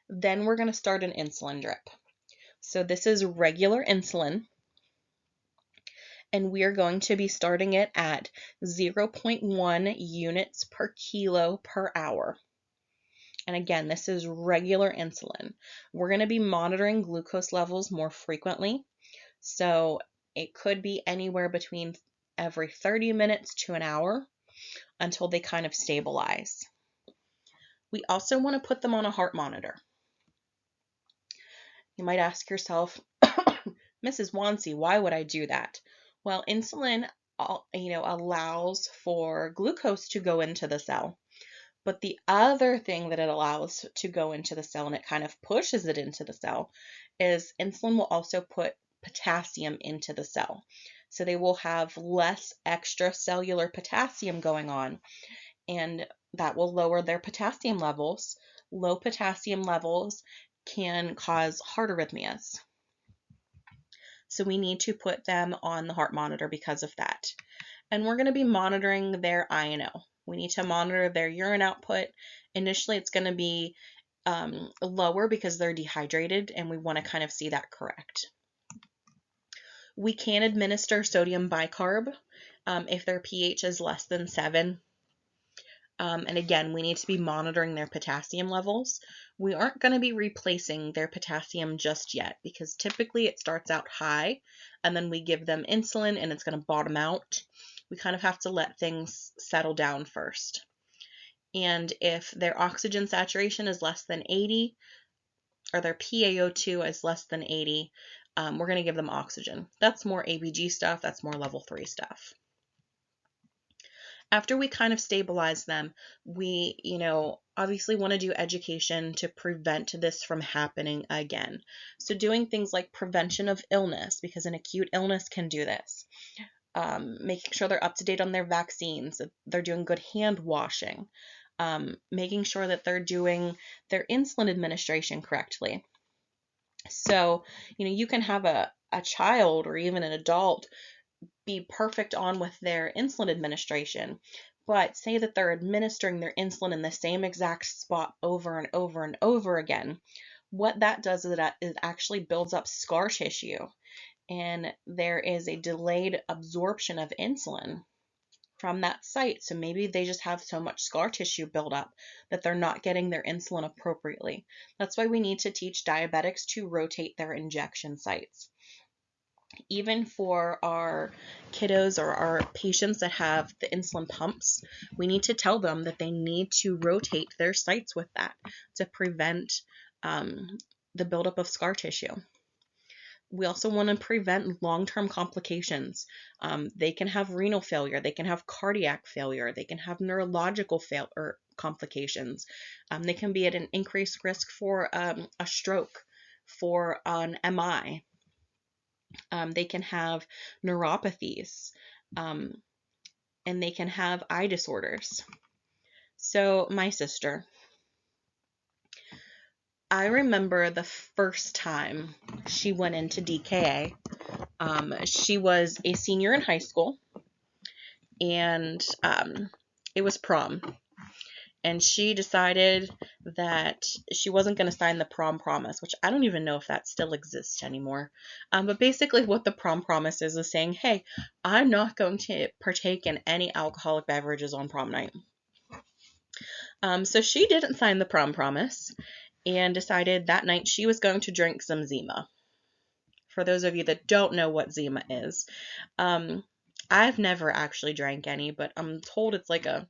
then we're going to start an insulin drip. So this is regular insulin, and we are going to be starting it at 0.1 units per kilo per hour. And again, this is regular insulin. We're going to be monitoring glucose levels more frequently. So it could be anywhere between every 30 minutes to an hour until they kind of stabilize. We also want to put them on a heart monitor. You might ask yourself, Mrs. Wansey, why would I do that? Well, insulin, allows for glucose to go into the cell. But the other thing that it allows to go into the cell, and it kind of pushes it into the cell, is insulin will also put potassium into the cell. So they will have less extracellular potassium going on, and that will lower their potassium levels. Low potassium levels can cause heart arrhythmias. So we need to put them on the heart monitor because of that. And we're going to be monitoring their INO. We need to monitor their urine output. Initially, it's going to be lower because they're dehydrated, and we want to kind of see that correct. We can administer sodium bicarb if their pH is less than 7. And again, we need to be monitoring their potassium levels. We aren't going to be replacing their potassium just yet, because typically it starts out high, and then we give them insulin and it's going to bottom out. We kind of have to let things settle down first. And if their oxygen saturation is less than 80, or their PaO2 is less than 80, we're going to give them oxygen. That's more ABG stuff. That's more level 3 stuff. After we kind of stabilize them, we, obviously want to do education to prevent this from happening again. So doing things like prevention of illness, because an acute illness can do this. Making sure they're up to date on their vaccines, that they're doing good hand washing, making sure that they're doing their insulin administration correctly. So, you can have a child or even an adult be perfect on with their insulin administration, but say that they're administering their insulin in the same exact spot over and over and over again. What that does is that it actually builds up scar tissue, and there is a delayed absorption of insulin from that site. So maybe they just have so much scar tissue build up that they're not getting their insulin appropriately. That's why we need to teach diabetics to rotate their injection sites. Even for our kiddos or our patients that have the insulin pumps, we need to tell them that they need to rotate their sites with that to prevent the buildup of scar tissue. We also want to prevent long-term complications. They can have renal failure, they can have cardiac failure, they can have neurological complications. They can be at an increased risk for a stroke, for an MI. They can have neuropathies, and they can have eye disorders. So my sister, I remember the first time she went into DKA. She was a senior in high school, and it was prom. And she decided that she wasn't going to sign the prom promise, which I don't even know if that still exists anymore. But basically what the prom promise is saying, hey, I'm not going to partake in any alcoholic beverages on prom night. So she didn't sign the prom promise and decided that night she was going to drink some Zima. For those of you that don't know what Zima is, I've never actually drank any, but I'm told it's like a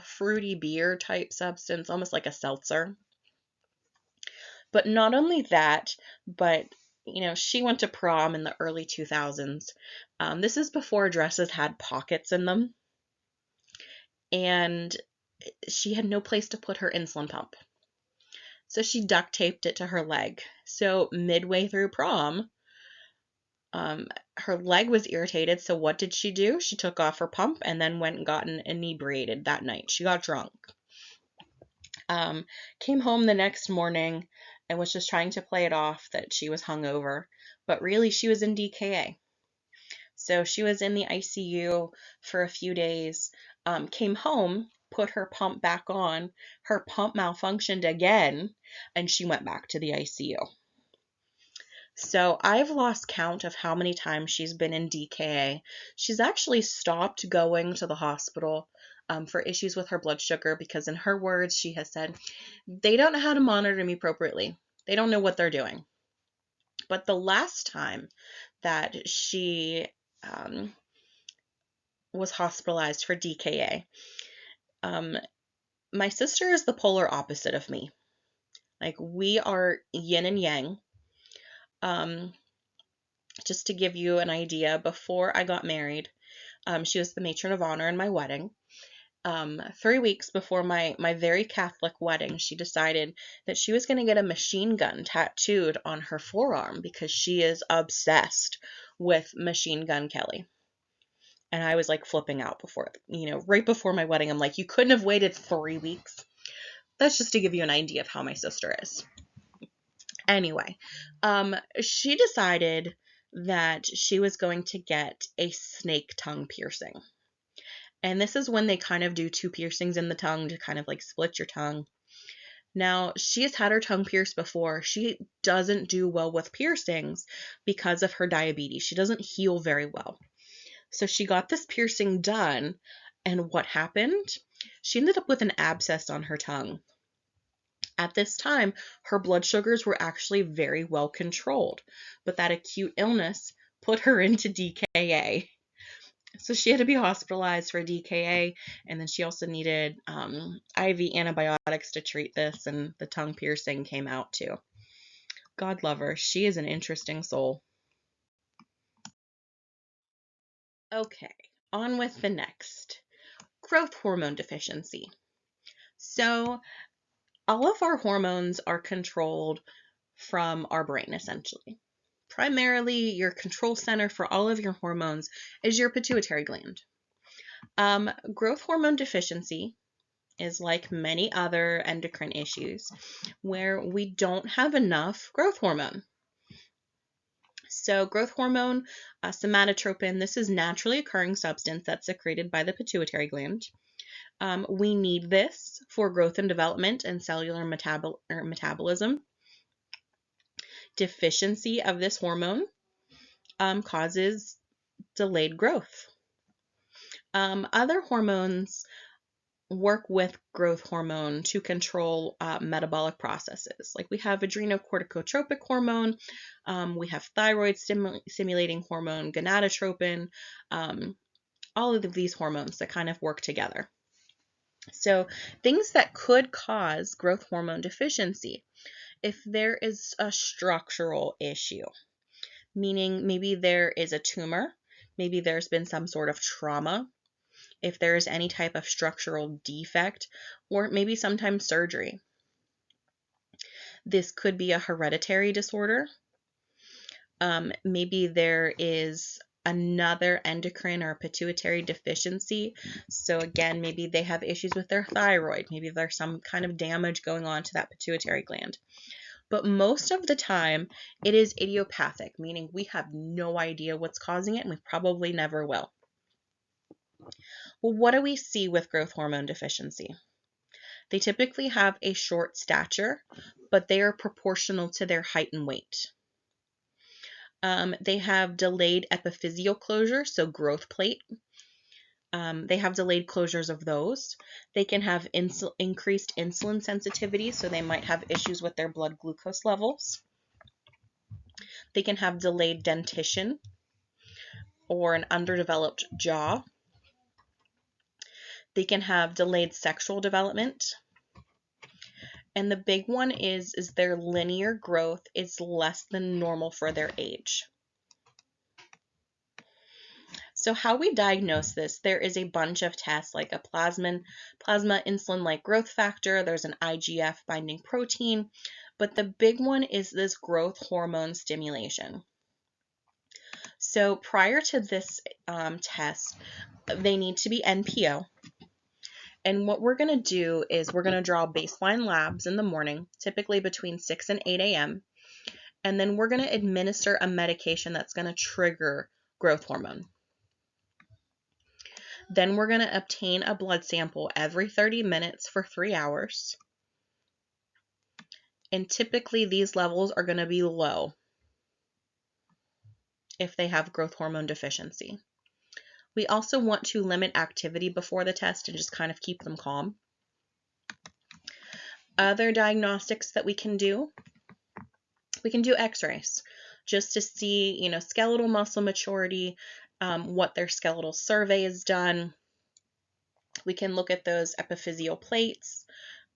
fruity beer type substance, almost like a seltzer. But not only that, but she went to prom in the early 2000s. This is before dresses had pockets in them, and she had no place to put her insulin pump. So she duct taped it to her leg. So midway through prom, her leg was irritated. So what did she do? She took off her pump and then went and got inebriated that night. She got drunk. Came home the next morning and was just trying to play it off that she was hungover, but really she was in DKA. So she was in the ICU for a few days, came home, put her pump back on, her pump malfunctioned again, and she went back to the ICU. So I've lost count of how many times she's been in DKA. She's actually stopped going to the hospital for issues with her blood sugar because, in her words, she has said, they don't know how to monitor me appropriately. They don't know what they're doing. But the last time that she was hospitalized for DKA, my sister is the polar opposite of me. Like, we are yin and yang. Just to give you an idea, before I got married, she was the matron of honor in my wedding. 3 weeks before my very Catholic wedding, she decided that she was going to get a machine gun tattooed on her forearm because she is obsessed with Machine Gun Kelly. And I was like flipping out right before my wedding. I'm like, you couldn't have waited 3 weeks. That's just to give you an idea of how my sister is. Anyway, she decided that she was going to get a snake tongue piercing. And this is when they kind of do 2 piercings in the tongue to kind of like split your tongue. Now, she has had her tongue pierced before. She doesn't do well with piercings because of her diabetes. She doesn't heal very well. So she got this piercing done, and what happened? She ended up with an abscess on her tongue. At this time, her blood sugars were actually very well controlled, but that acute illness put her into DKA. So she had to be hospitalized for DKA, and then she also needed IV antibiotics to treat this, and the tongue piercing came out too. God love her. She is an interesting soul. Okay, on with the next. Growth hormone deficiency. So all of our hormones are controlled from our brain, essentially. Primarily, your control center for all of your hormones is your pituitary gland. Growth hormone deficiency is like many other endocrine issues where we don't have enough growth hormone. So growth hormone, somatotropin, this is naturally occurring substance that's secreted by the pituitary gland. We need this for growth and development and cellular metabolism. Deficiency of this hormone causes delayed growth. Other hormones work with growth hormone to control metabolic processes. Like we have adrenocorticotropic hormone, we have thyroid stimulating hormone, gonadotropin, all of these hormones that kind of work together. So things that could cause growth hormone deficiency: if there is a structural issue, meaning maybe there is a tumor, maybe there's been some sort of trauma, if there's any type of structural defect, or maybe sometimes surgery. This could be a hereditary disorder. Maybe there is another endocrine or pituitary deficiency. So again, maybe they have issues with their thyroid. Maybe there's some kind of damage going on to that pituitary gland. But most of the time, it is idiopathic, meaning we have no idea what's causing it, and we probably never will. Well, what do we see with growth hormone deficiency? They typically have a short stature, but they are proportional to their height and weight. They have delayed epiphyseal closure, so growth plate. They have delayed closures of those. They can have increased insulin sensitivity, so they might have issues with their blood glucose levels. They can have delayed dentition or an underdeveloped jaw. They can have delayed sexual development. And the big one is their linear growth is less than normal for their age. So how we diagnose this, there is a bunch of tests like a plasma insulin-like growth factor, there's an IGF binding protein, but the big one is this growth hormone stimulation. So prior to this test, they need to be NPO. And what we're going to do is we're going to draw baseline labs in the morning, typically between 6 and 8 a.m. And then we're going to administer a medication that's going to trigger growth hormone. Then we're going to obtain a blood sample every 30 minutes for 3 hours. And typically these levels are going to be low if they have growth hormone deficiency. We also want to limit activity before the test and just kind of keep them calm. Other diagnostics that we can do x-rays just to see, skeletal muscle maturity, what their skeletal survey is done. We can look at those epiphyseal plates.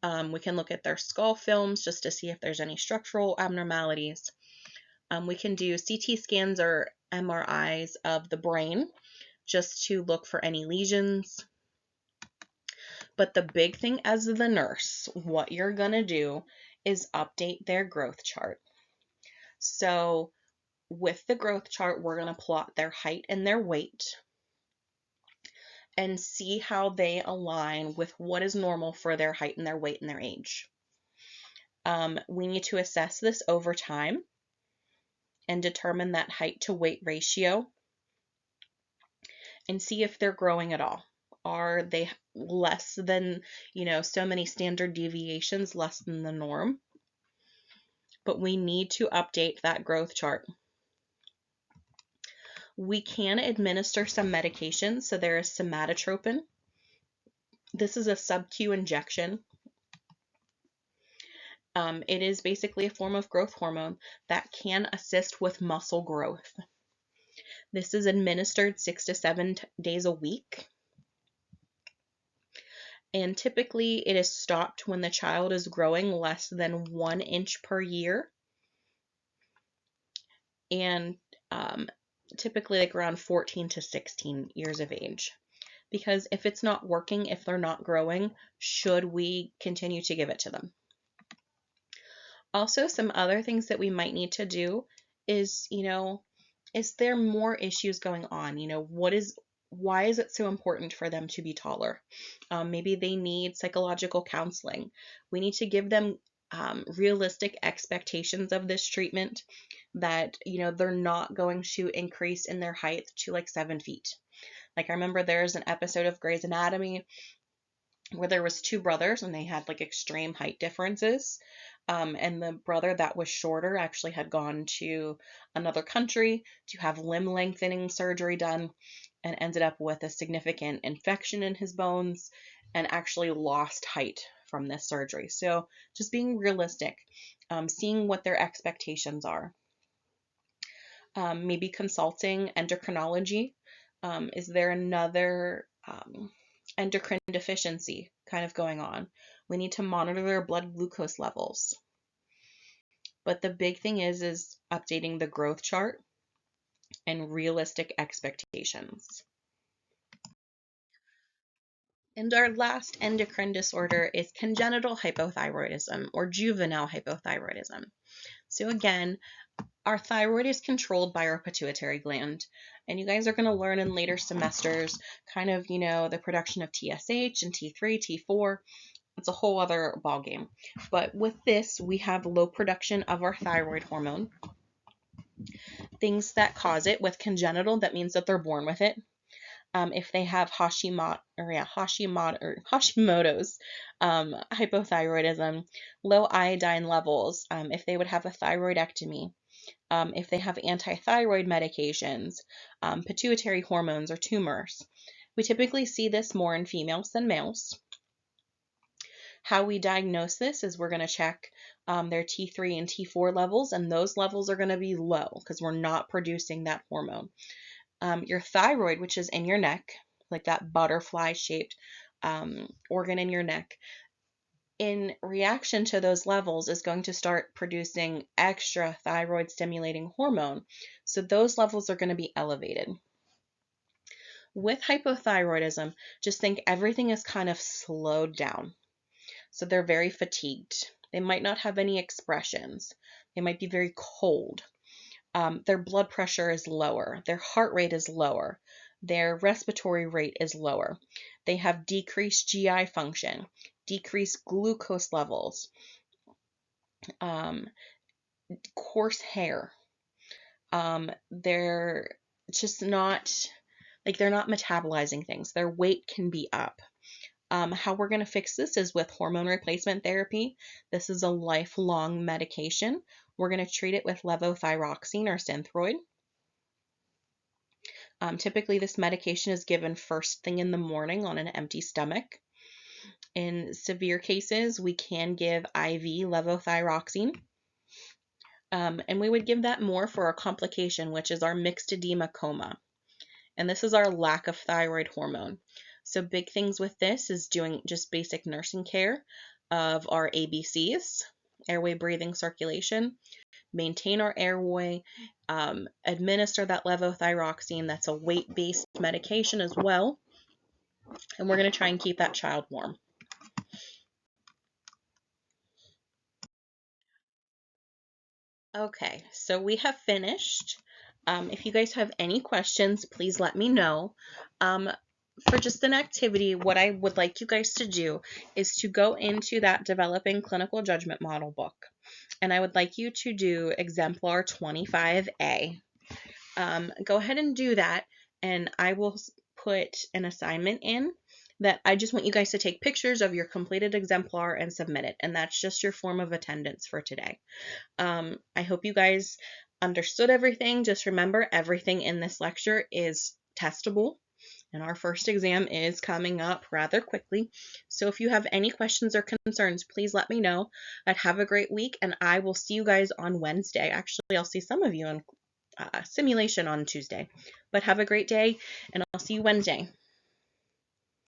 We can look at their skull films just to see if there's any structural abnormalities. We can do CT scans or MRIs of the brain just to look for any lesions. But the big thing as the nurse, what you're going to do is update their growth chart. So with the growth chart, we're going to plot their height and their weight and see how they align with what is normal for their height and their weight and their age. We need to assess this over time and determine that height to weight ratio and see if they're growing at all. Are they less than, so many standard deviations, less than the norm? But we need to update that growth chart. We can administer some medications. So there is somatotropin. This is a sub-Q injection. It is basically a form of growth hormone that can assist with muscle growth. This is administered 6 to 7 days a week. And typically it is stopped when the child is growing less than 1 inch per year. And typically like around 14 to 16 years of age. because if it's not working, if they're not growing, should we continue to give it to them? Also, some other things that we might need to do is, is there more issues going on? Why is it so important for them to be taller? Maybe they need psychological counseling. We need to give them realistic expectations of this treatment, that, they're not going to increase in their height to like 7 feet. Like, I remember there's an episode of Grey's Anatomy where there was two brothers and they had like extreme height differences. And the brother that was shorter actually had gone to another country to have limb lengthening surgery done, and ended up with a significant infection in his bones and actually lost height from this surgery. So just being realistic, seeing what their expectations are. Maybe consulting endocrinology. Is there another endocrine deficiency kind of going on? We need to monitor their blood glucose levels. But the big thing is updating the growth chart and realistic expectations. And our last endocrine disorder is congenital hypothyroidism, or juvenile hypothyroidism. So again, our thyroid is controlled by our pituitary gland, and you guys are going to learn in later semesters kind of, the production of TSH and T3, T4. It's a whole other ballgame. But with this, we have low production of our thyroid hormone. Things that cause it with congenital, that means that they're born with it. If they have Hashimoto's hypothyroidism, low iodine levels, if they would have a thyroidectomy, if they have anti-thyroid medications, pituitary hormones, or tumors. We typically see this more in females than males. How we diagnose this is we're going to check their T3 and T4 levels, and those levels are going to be low because we're not producing that hormone. Your thyroid, which is in your neck, like that butterfly-shaped organ in your neck, in reaction to those levels is going to start producing extra thyroid stimulating hormone. So those levels are going to be elevated. With hypothyroidism, just think everything is kind of slowed down. So they're very fatigued. They might not have any expressions. They might be very cold. Their blood pressure is lower. Their heart rate is lower. Their respiratory rate is lower. They have decreased GI function, decreased glucose levels, coarse hair. They're just not, they're not metabolizing things. Their weight can be up. How we're going to fix this is with hormone replacement therapy. This is a lifelong medication. We're going to treat it with levothyroxine or Synthroid. Typically, this medication is given first thing in the morning on an empty stomach. In severe cases, we can give IV levothyroxine. And we would give that more for a complication, which is our mixed edema coma. And this is our lack of thyroid hormone. So big things with this is doing just basic nursing care of our ABCs, airway, breathing, circulation, maintain our airway, administer that levothyroxine. That's a weight-based medication as well. And we're going to try and keep that child warm. Okay, so we have finished. If you guys have any questions, please let me know. For just an activity, what I would like you guys to do is to go into that Developing Clinical Judgment Model book, and I would like you to do Exemplar 25A. Go ahead and do that, and I will put an assignment in that I just want you guys to take pictures of your completed exemplar and submit it, and that's just your form of attendance for today. I hope you guys understood everything. Just remember, everything in this lecture is testable, and our first exam is coming up rather quickly. So if you have any questions or concerns, please let me know. Have a great week, and I will see you guys on Wednesday. Actually, I'll see some of you in simulation on Tuesday. But have a great day, and I'll see you Wednesday.